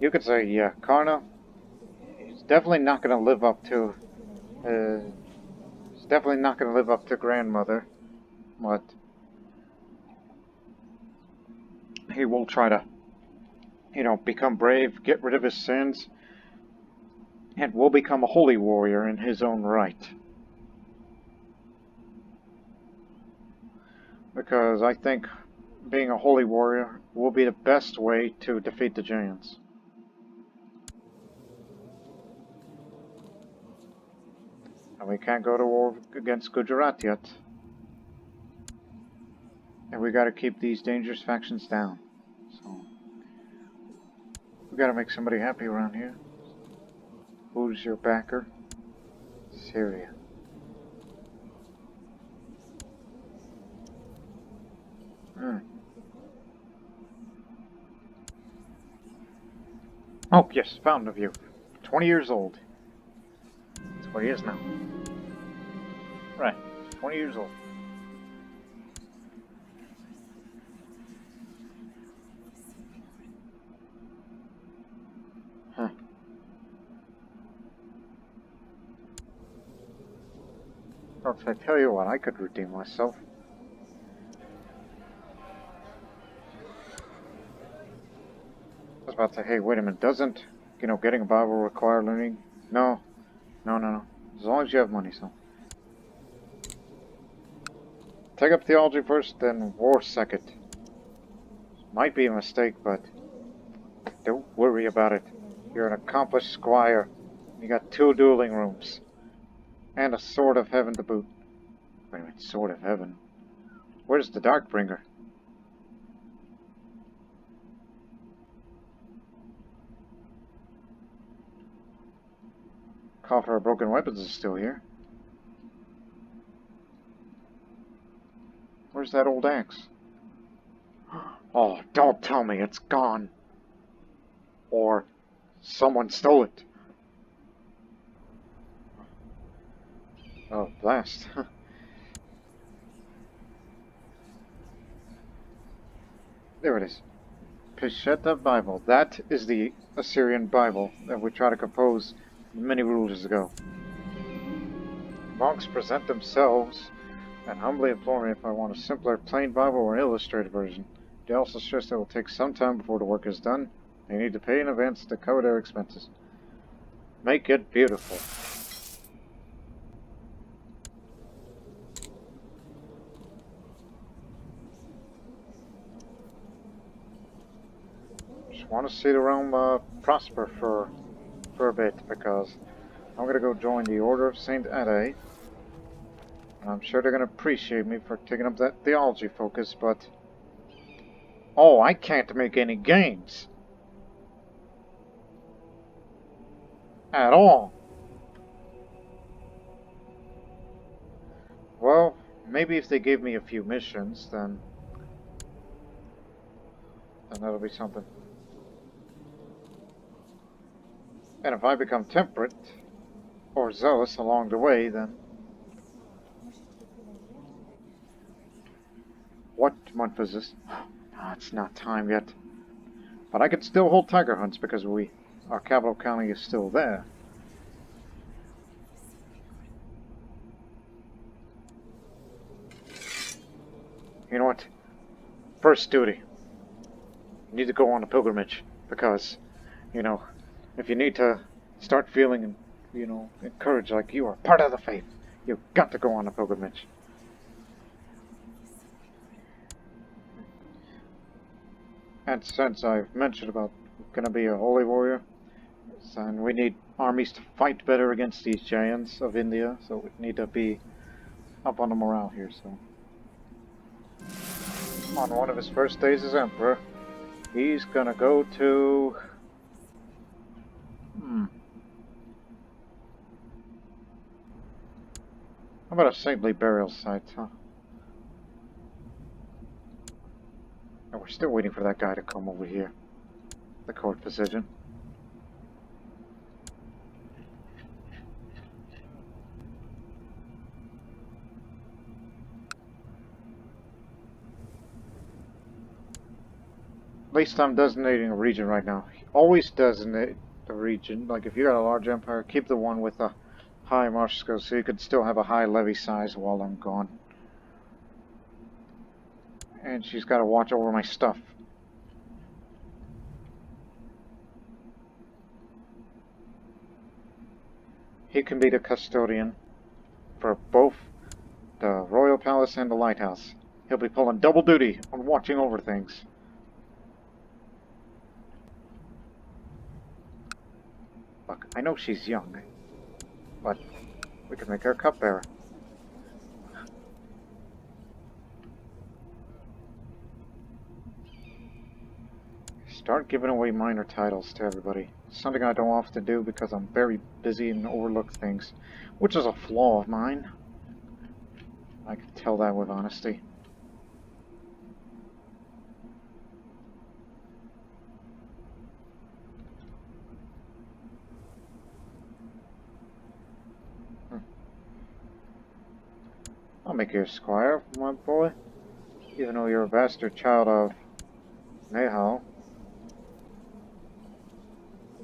You could say, yeah, Karna, he's definitely not going to live up to, grandmother, but he will try to, become brave, get rid of his sins, and will become a holy warrior in his own right. Because I think being a holy warrior will be the best way to defeat the giants. And we can't go to war against Gujarat yet. And we gotta keep these dangerous factions down. So, we gotta make somebody happy around here. Who's your backer? Syria. Oh, yes, found of you. 20 years old. That's what he is now. Right, 20 years old. Huh. Well, if I tell you what, I could redeem myself. I was about to say, hey, wait a minute, doesn't, getting a Bible require learning? No, no. As long as you have money, so. Take up theology first, then war second. Might be a mistake, but don't worry about it. You're an accomplished squire. You got 2 dueling rooms. And a sword of heaven to boot. Wait a minute, sword of heaven? Where's the Darkbringer? Coffer of broken weapons is still here. Where's that old axe? Oh, don't tell me it's gone. Or someone stole it. Oh, blast. There it is. Peshitta Bible. That is the Assyrian Bible that we tried to compose many rulers ago. Monks present themselves and humbly implore me if I want a simpler plain Bible or an illustrated version. They also stress that it will take some time before the work is done. They need to pay in advance to cover their expenses. Make it beautiful. Just want to see the realm prosper for a bit, because I'm going to go join the Order of Saint Ade. I'm sure they're going to appreciate me for taking up that theology focus, but... Oh, I can't make any gains. At all. Well, maybe if they gave me a few missions, then that'll be something. And if I become temperate, or zealous along the way, then... What month is this? No, it's not time yet. But I can still hold tiger hunts because our capital county is still there. You know what? First duty. You need to go on a pilgrimage. Because, if you need to start feeling, encouraged like you are part of the faith, you've got to go on a pilgrimage. And since I've mentioned about gonna be a holy warrior, and we need armies to fight better against these giants of India, so we need to be up on the morale here, so. On one of his first days as emperor, he's gonna go to... How about a saintly burial site, huh? And we're still waiting for that guy to come over here. The court physician. At least I'm designating a region right now. Always designate the region. Like if you got a large empire, keep the one with a high march skill so you could still have a high levy size while I'm gone. And she's got to watch over my stuff. He can be the custodian for both the royal palace and the lighthouse. He'll be pulling double duty on watching over things. Look, I know she's young, but we can make her a cupbearer. Start giving away minor titles to everybody. Something I don't often do because I'm very busy and overlook things, which is a flaw of mine. I can tell that with honesty. make you a squire, my boy. Even though you're a bastard child of Nehal,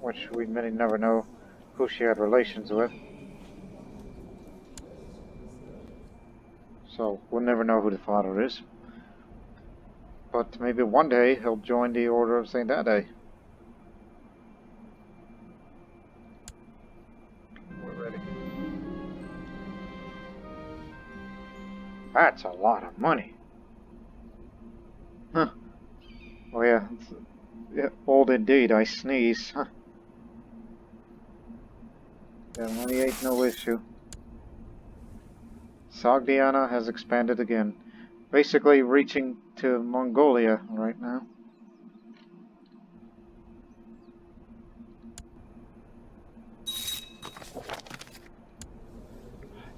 which we many never know who she had relations with. So we'll never know who the father is. But maybe one day he'll join the Order of St. Ade. We're ready. That's a lot of money. Huh. Oh yeah, old indeed, I sneeze. Huh. Yeah, money ain't no issue. Sogdiana has expanded again. Basically reaching to Mongolia right now.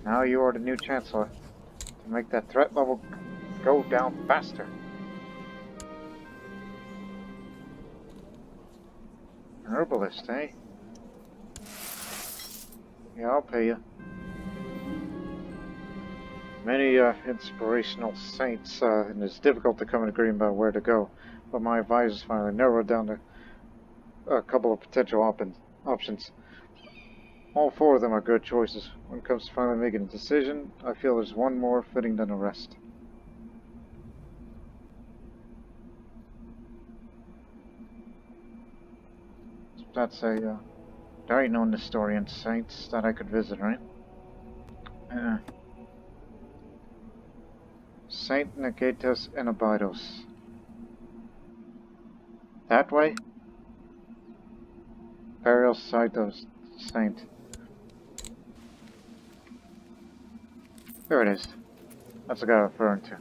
Now you are the new Chancellor. To make that threat level go down faster. An herbalist, eh? Yeah, I'll pay you. Many inspirational saints, and it's difficult to come to agreement about where to go. But my advisors finally narrowed down to a couple of potential options. All four of them are good choices. When it comes to finally making a decision, I feel there's one more fitting than the rest. That's a, there ain't no Nestorian saints that I could visit, right? Saint Negatus and Abydos. That way? Burial site of Saint. There it is. That's the guy I'm referring to.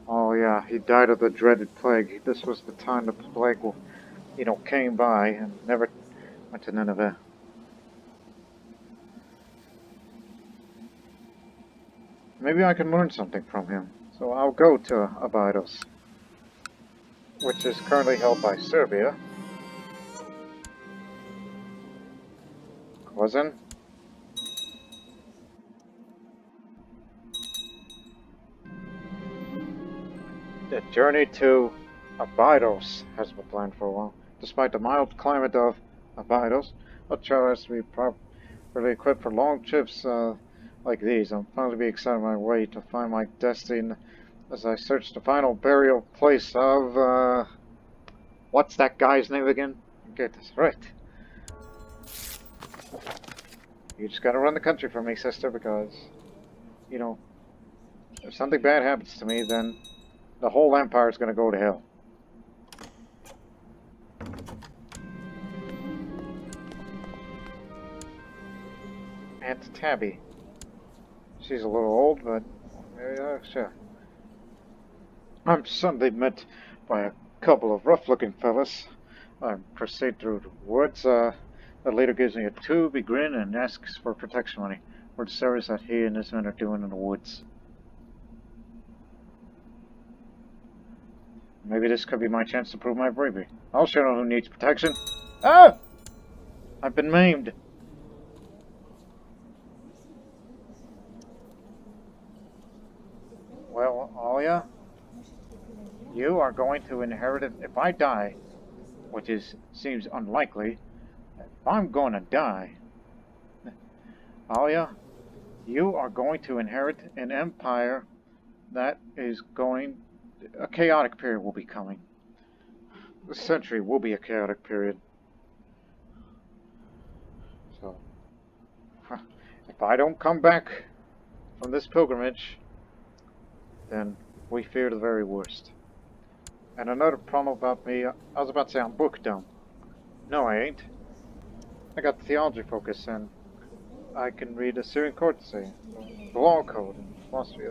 Oh yeah, he died of the dreaded plague. This was the time the plague, came by and never went to Nineveh. Maybe I can learn something from him. So I'll go to Abydos, which is currently held by Serbia. Cousin? The journey to Abydos has been planned for a while. Despite the mild climate of Abydos, a child has to be properly equipped for long trips like these. I'm finally be excited on my way to find my destiny as I search the final burial place of, what's that guy's name again? Get this right. You just gotta run the country for me, sister, because, if something bad happens to me, then the whole empire is gonna go to hell. Aunt Tabby. She's a little old, but sure. I'm suddenly met by a couple of rough-looking fellas. I proceed through the woods. The leader gives me a tube, he grins, and asks for protection money for the service that he and his men are doing in the woods. Maybe this could be my chance to prove my bravery. I'll show them who needs protection. Ah! I've been maimed. Well, Alia, you are going to inherit it if I die, which seems unlikely. If I'm going to die, Alia, you are going to inherit an empire that is a chaotic period will be coming. The century will be a chaotic period. So, if I don't come back from this pilgrimage, then we fear the very worst. And another problem about me, I was about to say I'm book dumb. No, I ain't. I got the theology focus, and I can read Assyrian courtesy, the law code, and philosophy.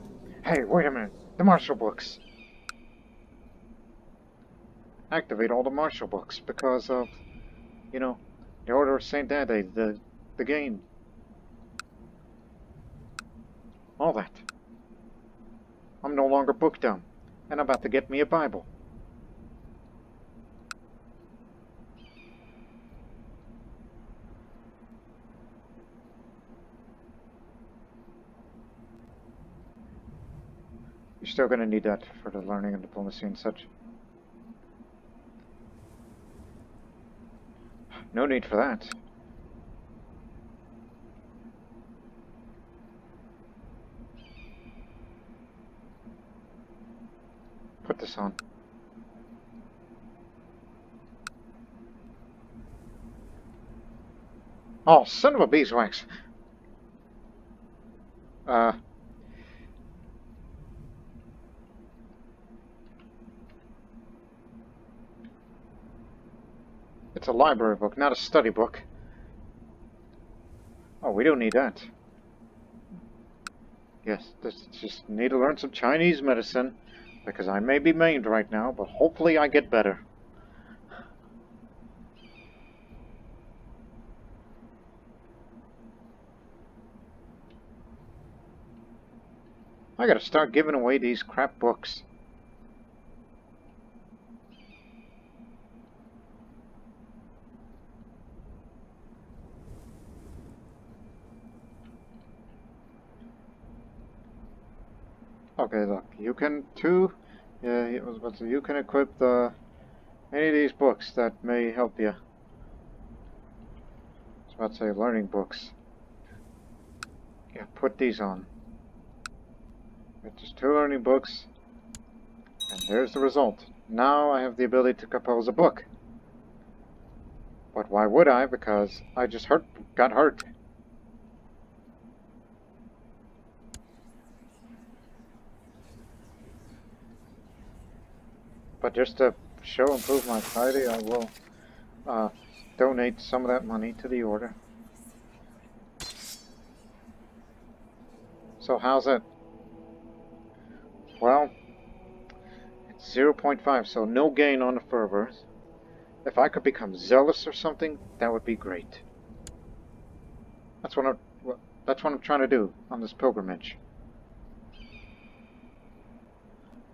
Hey, wait a minute! The martial books! Activate all the martial books because of, the Order of St. Ade, the game. All that. I'm no longer book dumb, and I'm about to get me a Bible. You're still going to need that for the learning and diplomacy and such. No need for that. Put this on. Oh, son of a beeswax! It's a library book, not a study book. Oh, we don't need that. Yes, just need to learn some Chinese medicine, because I may be maimed right now, but hopefully I get better. I gotta start giving away these crap books. Okay, look, you can too. Yeah, I was about to say, you can equip any of these books that may help you. I was about to say learning books. Yeah, put these on. Just 2 learning books, and there's the result. Now I have the ability to compose a book. But why would I? Because I just got hurt. But just to show and prove my piety, I will donate some of that money to the order. So how's that? Well, it's 0.5, so no gain on the fervors. If I could become zealous or something, that would be great. That's what I'm trying to do on this pilgrimage.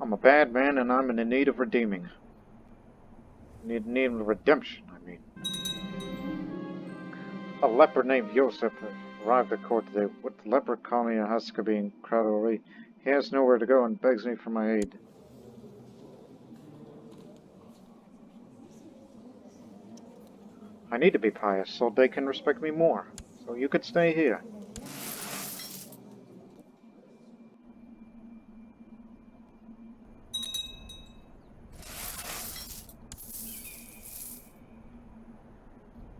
I'm a bad man, and I'm in the need of redeeming. Need of redemption, I mean. A leper named Joseph arrived at court today. With the leper colony in Huska being crowded already, he has nowhere to go and begs me for my aid. I need to be pious so they can respect me more. So you could stay here.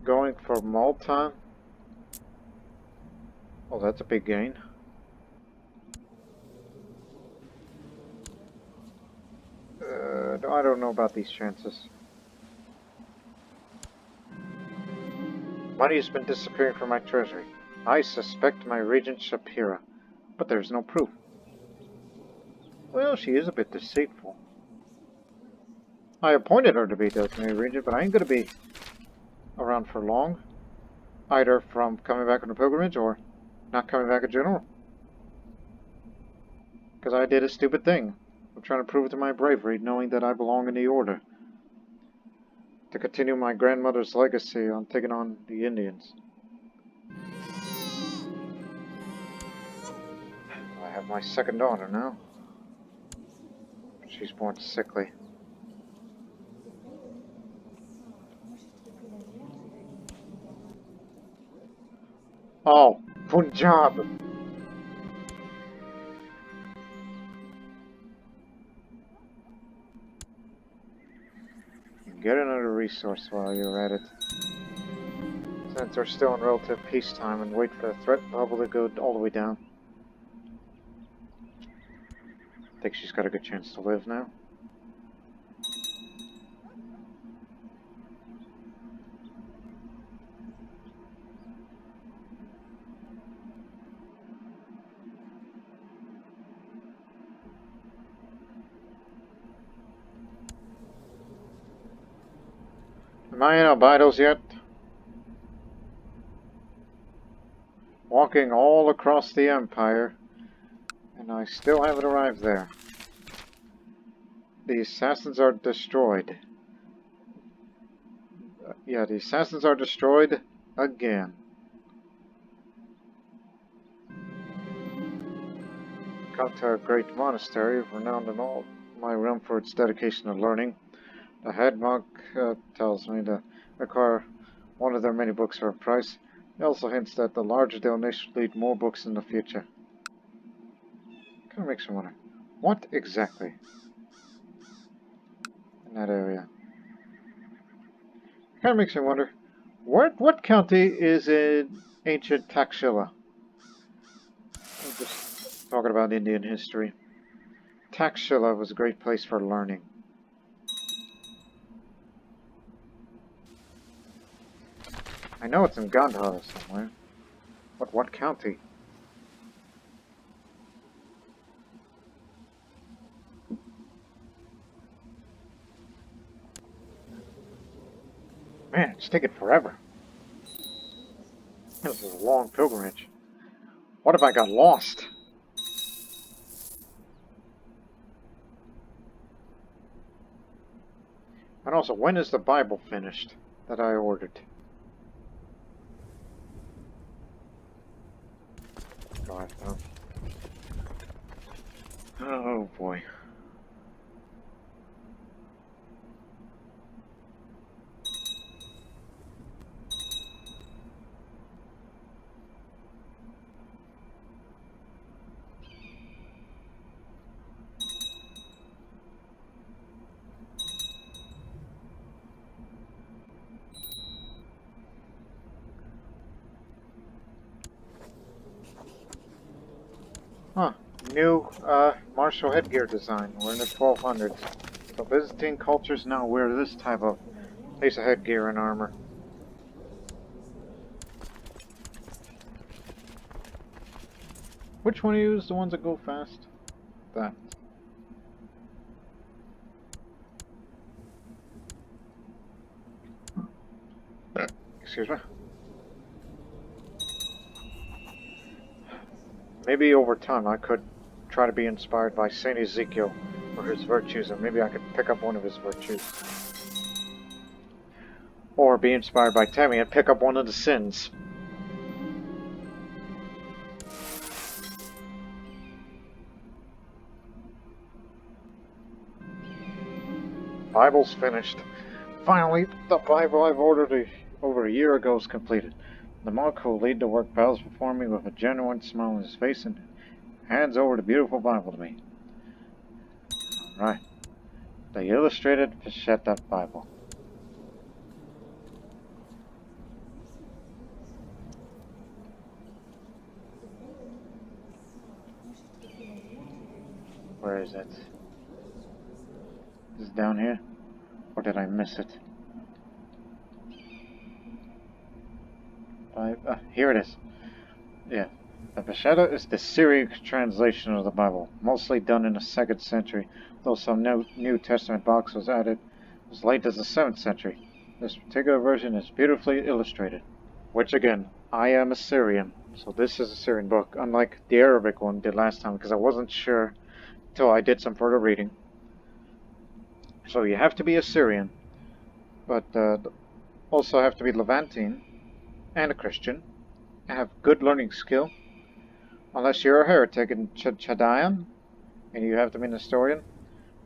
Going for Malta. Oh, that's a big gain. I don't know about these chances. Money has been disappearing from my treasury. I suspect my regent Shapira, but there's no proof. Well, she is a bit deceitful. I appointed her to be designated regent, but I ain't gonna be around for long. Either from coming back on a pilgrimage or not coming back in general. Because I did a stupid thing. I'm trying to prove it to my bravery, knowing that I belong in the order. To continue my grandmother's legacy on taking on the Indians. I have my second daughter now. She's born sickly. Oh, Punjab! Get another resource while you're at it. Since we're still in relative peacetime, and wait for the threat bubble to go all the way down. I think she's got a good chance to live now. Am I in Albidos yet? Walking all across the Empire, and I still haven't arrived there. The assassins are destroyed. Yeah, the assassins are destroyed again. Come to a great monastery, renowned in all my realm for its dedication to learning. The head monk tells me to acquire one of their many books for a price. He also hints that the larger donation will lead more books in the future. Kind of makes me wonder, what exactly in that area? Kind of makes me wonder, what county is in ancient Takshila? I'm just talking about Indian history. Takshila was a great place for learning. I know it's in Gandhara somewhere, but what county? Man, it's taking forever. This is a long pilgrimage. What if I got lost? And also, when is the Bible finished that I ordered? Oh boy. Huh. New martial headgear design. We're in the 1200s. So visiting cultures now wear this type of piece of headgear and armor. Which one of you is the ones that go fast? That. Excuse me. Maybe over time I could try to be inspired by Saint Ezekiel or his virtues, and maybe I could pick up one of his virtues. Or be inspired by Tami and pick up one of the sins. Bible's finished. Finally, the Bible I've ordered over a year ago is completed. The monk who will lead the work bows before me with a genuine smile on his face and hands over the beautiful Bible to me. Alright. The illustrated Peshitta Bible. Where is it? Is it down here? Or did I miss it? Here it is. Yeah. The Peshitta is the Syriac translation of the Bible, mostly done in the 2nd century, though some New Testament box was added as late as the 7th century. This particular version is beautifully illustrated. Which again, I am Assyrian, so this is a Syrian book, unlike the Arabic one did last time, because I wasn't sure until I did some further reading. So you have to be Assyrian, but also have to be Levantine and a Christian, and have good learning skill, unless you're a heretic in Chadayan, and you have to be an historian,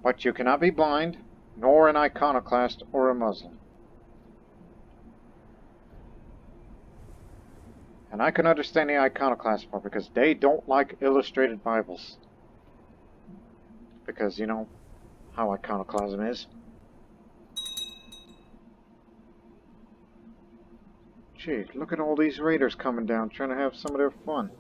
but you cannot be blind, nor an iconoclast or a Muslim. And I can understand the iconoclast part, because they don't like illustrated Bibles. Because, you know, how iconoclasm is. Gee, look at all these raiders coming down, trying to have some of their fun.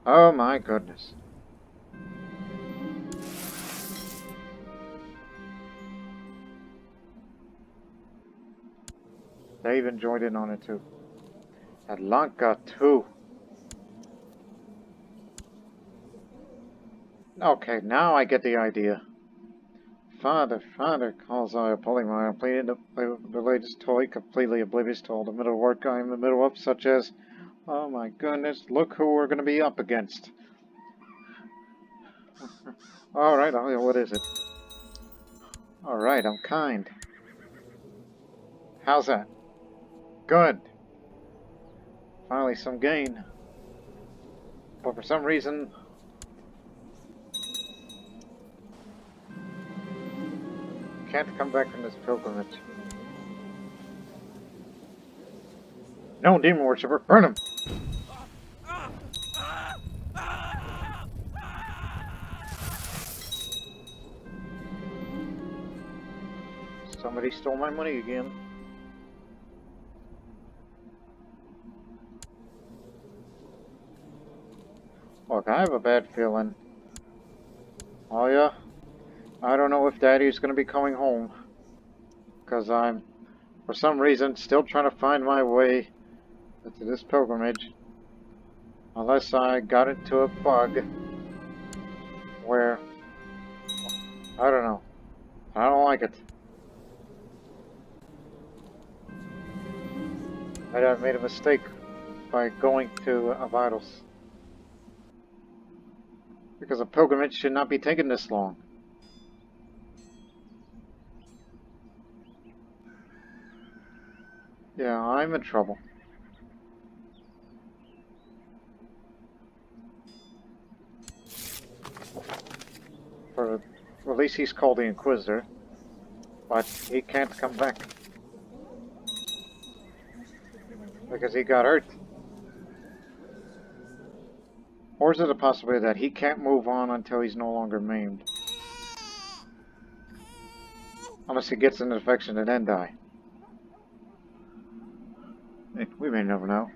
Oh my goodness. They even joined in on it too. Atlanka too. Okay, now I get the idea. Father, calls I, pulling my pleaded the latest toy, completely oblivious to all the middle work I'm in the middle of, such as, oh my goodness, look who we're going to be up against. Alright, what is it? Alright, I'm kind. How's that? Good. Finally some gain. But for some reason, can't come back from this pilgrimage. No, demon worshipper, burn him! Somebody stole my money again. Look, I have a bad feeling. Oh yeah? I don't know if Daddy's gonna be coming home. Because I'm, for some reason, still trying to find my way into this pilgrimage. Unless I got into a bug where, I don't know. I don't like it. I made a mistake by going to a vitals. Because a pilgrimage should not be taking this long. Yeah, I'm in trouble. For at least he's called the Inquisitor. But he can't come back. Because he got hurt. Or is it a possibility that he can't move on until he's no longer maimed? Unless he gets an infection and then die. We may never know.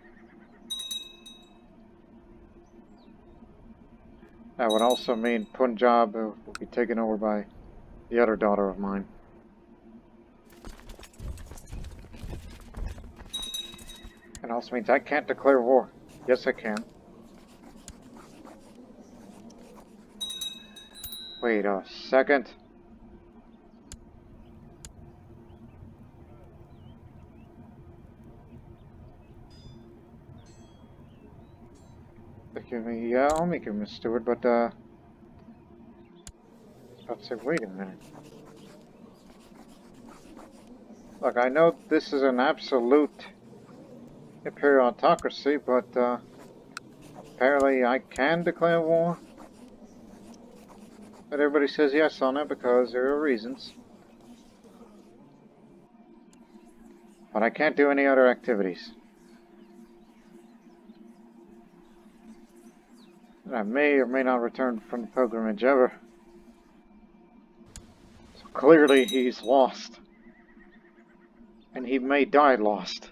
That would also mean Punjab will be taken over by the other daughter of mine. And also means I can't declare war. Yes, I can. Wait a second. Yeah, I'll make him a steward, but I'd say, wait a minute. Look, I know this is an absolute imperial autocracy, but apparently I can declare war. But everybody says yes on it because there are reasons. But I can't do any other activities. And I may or may not return from the pilgrimage ever. So clearly he's lost. And he may die lost.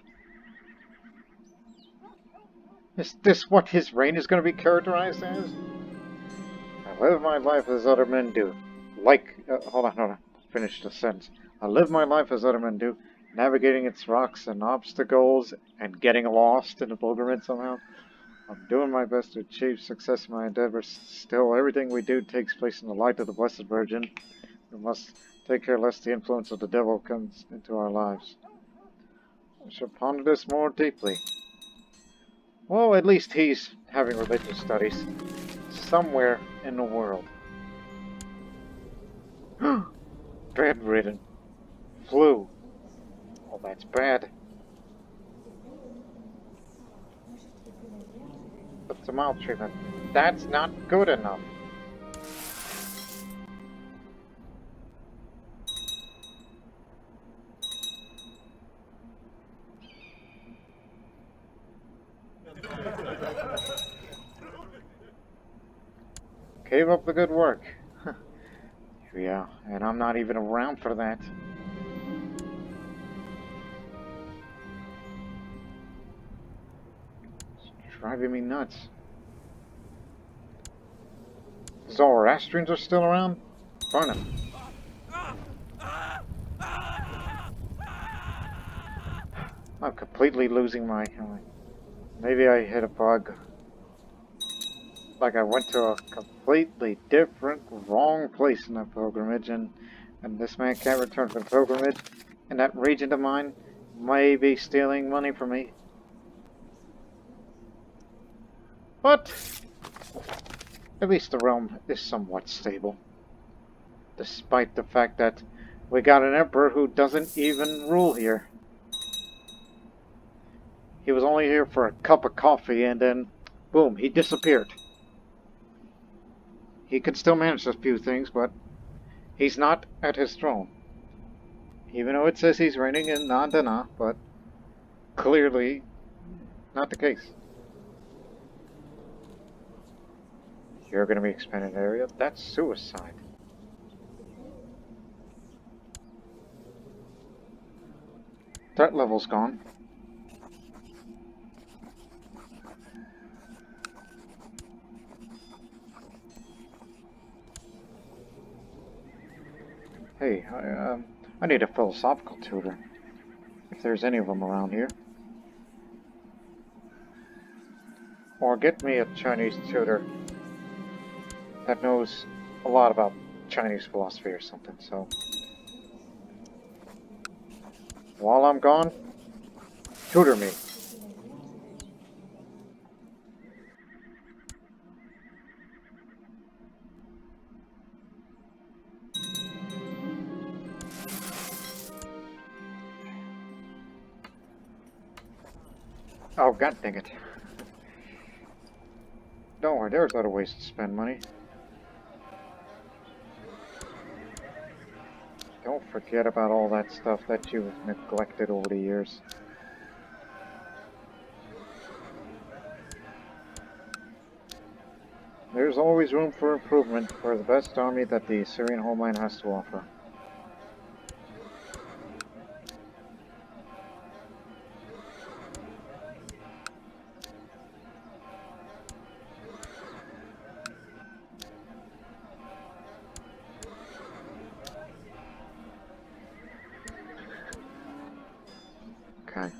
Is this what his reign is going to be characterized as? I live my life as other men do. Hold on. Finish the sentence. I live my life as other men do, navigating its rocks and obstacles and getting lost in the pilgrimage somehow. I'm doing my best to achieve success in my endeavors. Still, everything we do takes place in the light of the Blessed Virgin. We must take care lest the influence of the devil comes into our lives. I shall ponder this more deeply. Well, at least he's having religious studies somewhere in the world. Dread-ridden. Flu. Oh, that's bad. But some maltreatment. That's not good enough. Gave up the good work. Yeah, and I'm not even around for that. It's driving me nuts. Zoroastrians are still around? Burn them. I'm completely losing my... maybe I hit a bug. Like I went to a completely different, wrong place in that pilgrimage, and this man can't return from the pilgrimage, and that regent of mine may be stealing money from me. But at least the realm is somewhat stable, despite the fact that we got an emperor who doesn't even rule here. He was only here for a cup of coffee and then, boom, he disappeared. He can still manage a few things, but he's not at his throne. Even though it says he's reigning in Nandana, but clearly not the case. You're going to be expanding the area? That's suicide. Threat level's gone. Hey, I need a philosophical tutor, if there's any of them around here. Or get me a Chinese tutor that knows a lot about Chinese philosophy or something, so... While I'm gone, tutor me. Oh, god dang it. Don't worry, there's other ways to spend money. Don't forget about all that stuff that you've neglected over the years. There's always room for improvement for the best army that the Assyrian homeland has to offer. Okay.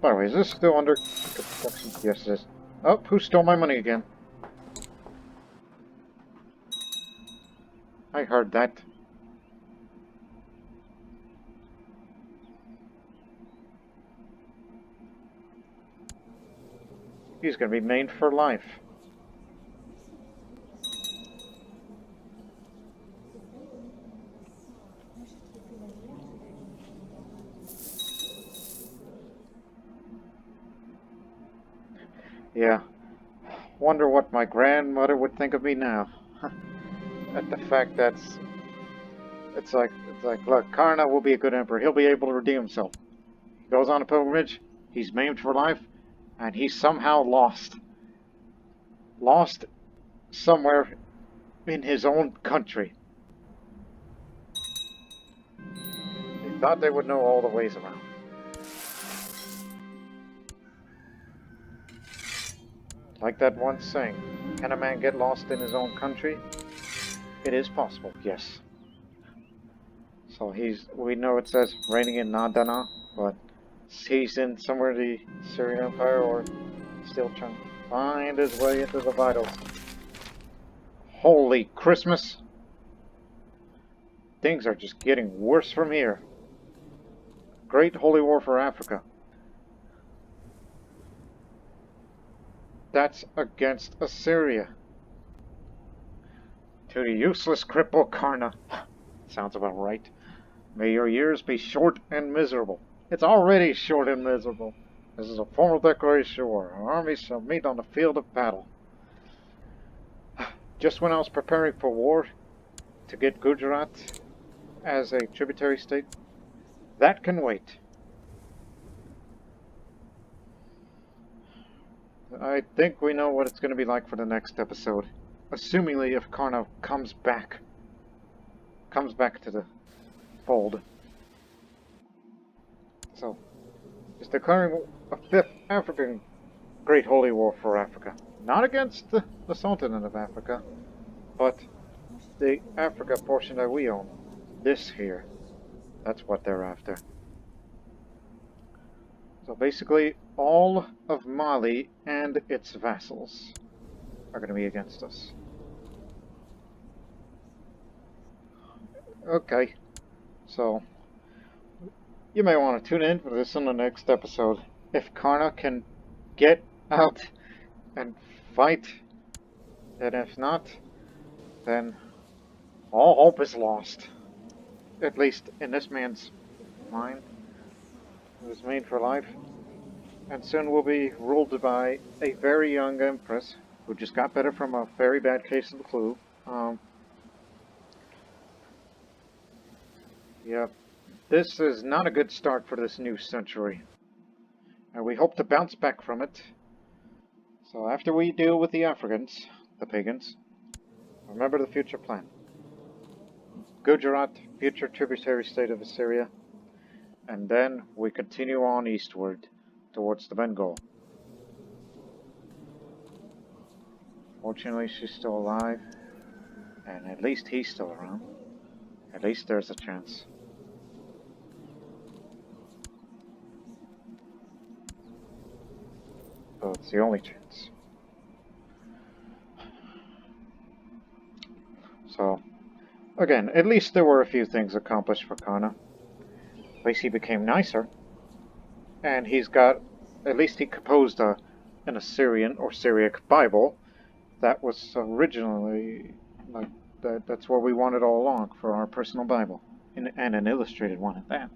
By the way, is this still under construction? Yes, it is. Oh, who stole my money again? I heard that. He's gonna be maimed for life. Yeah. Wonder what my grandmother would think of me now. At the fact that it's like, look, Karna will be a good emperor. He'll be able to redeem himself. He goes on a pilgrimage. He's maimed for life, and he's somehow lost. Lost somewhere in his own country. They thought they would know all the ways around. Like that one saying, can a man get lost in his own country? It is possible, yes. So we know it says reigning in Nadana, but he's in somewhere in the Syrian Empire or still trying to find his way into the vitals. Holy Christmas! Things are just getting worse from here. Great Holy War for Africa. That's against Assyria. To the useless cripple Karna. Sounds about right. May your years be short and miserable. It's already short and miserable. This is a formal declaration of war. Our armies shall meet on the field of battle. Just when I was preparing for war to get Gujarat as a tributary state, that can wait. I think we know what it's going to be like for the next episode. Assumingly if Karna comes back to the fold. So, is declaring a fifth African Great Holy War for Africa. Not against the Sultanate of Africa, but the Africa portion that we own. This here. That's what they're after. So basically, all of Mali and its vassals are going to be against us. Okay, so you may want to tune in for this in the next episode. If Karna can get out and fight, and if not, then all hope is lost. at least in this man's mind. It was made for life. And soon will be ruled by a very young Empress who just got better from a very bad case of the flu. Yeah, this is not a good start for this new century. And we hope to bounce back from it. So after we deal with the Africans, the pagans, remember the future plan. Gujarat, future tributary state of Assyria, and then we continue on eastward towards the Bengal. Fortunately, she's still alive, and at least he's still around. At least there's a chance. So it's the only chance. So, again, at least there were a few things accomplished for Kana. At least he became nicer. And he's got, at least he composed an Assyrian or Syriac Bible that was originally, like, that's what we wanted all along for our personal Bible. And an illustrated one at that.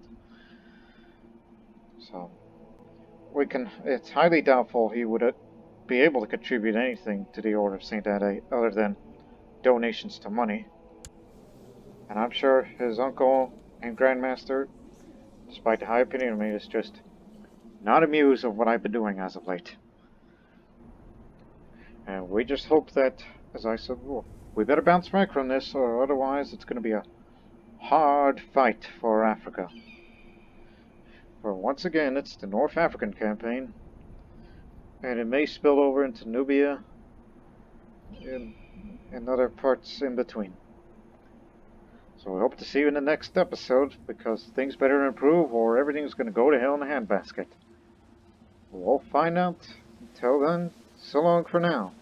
So, it's highly doubtful he would be able to contribute anything to the Order of St. Ade other than donations to money. And I'm sure his uncle and grandmaster, despite the high opinion of me, is just not amused of what I've been doing as of late. And we just hope that, as I said, we better bounce back from this, or otherwise it's going to be a hard fight for Africa. For once again, it's the North African campaign, and it may spill over into Nubia and other parts in between. So we hope to see you in the next episode, because things better improve or everything's going to go to hell in a handbasket. We'll find out. Until then, so long for now.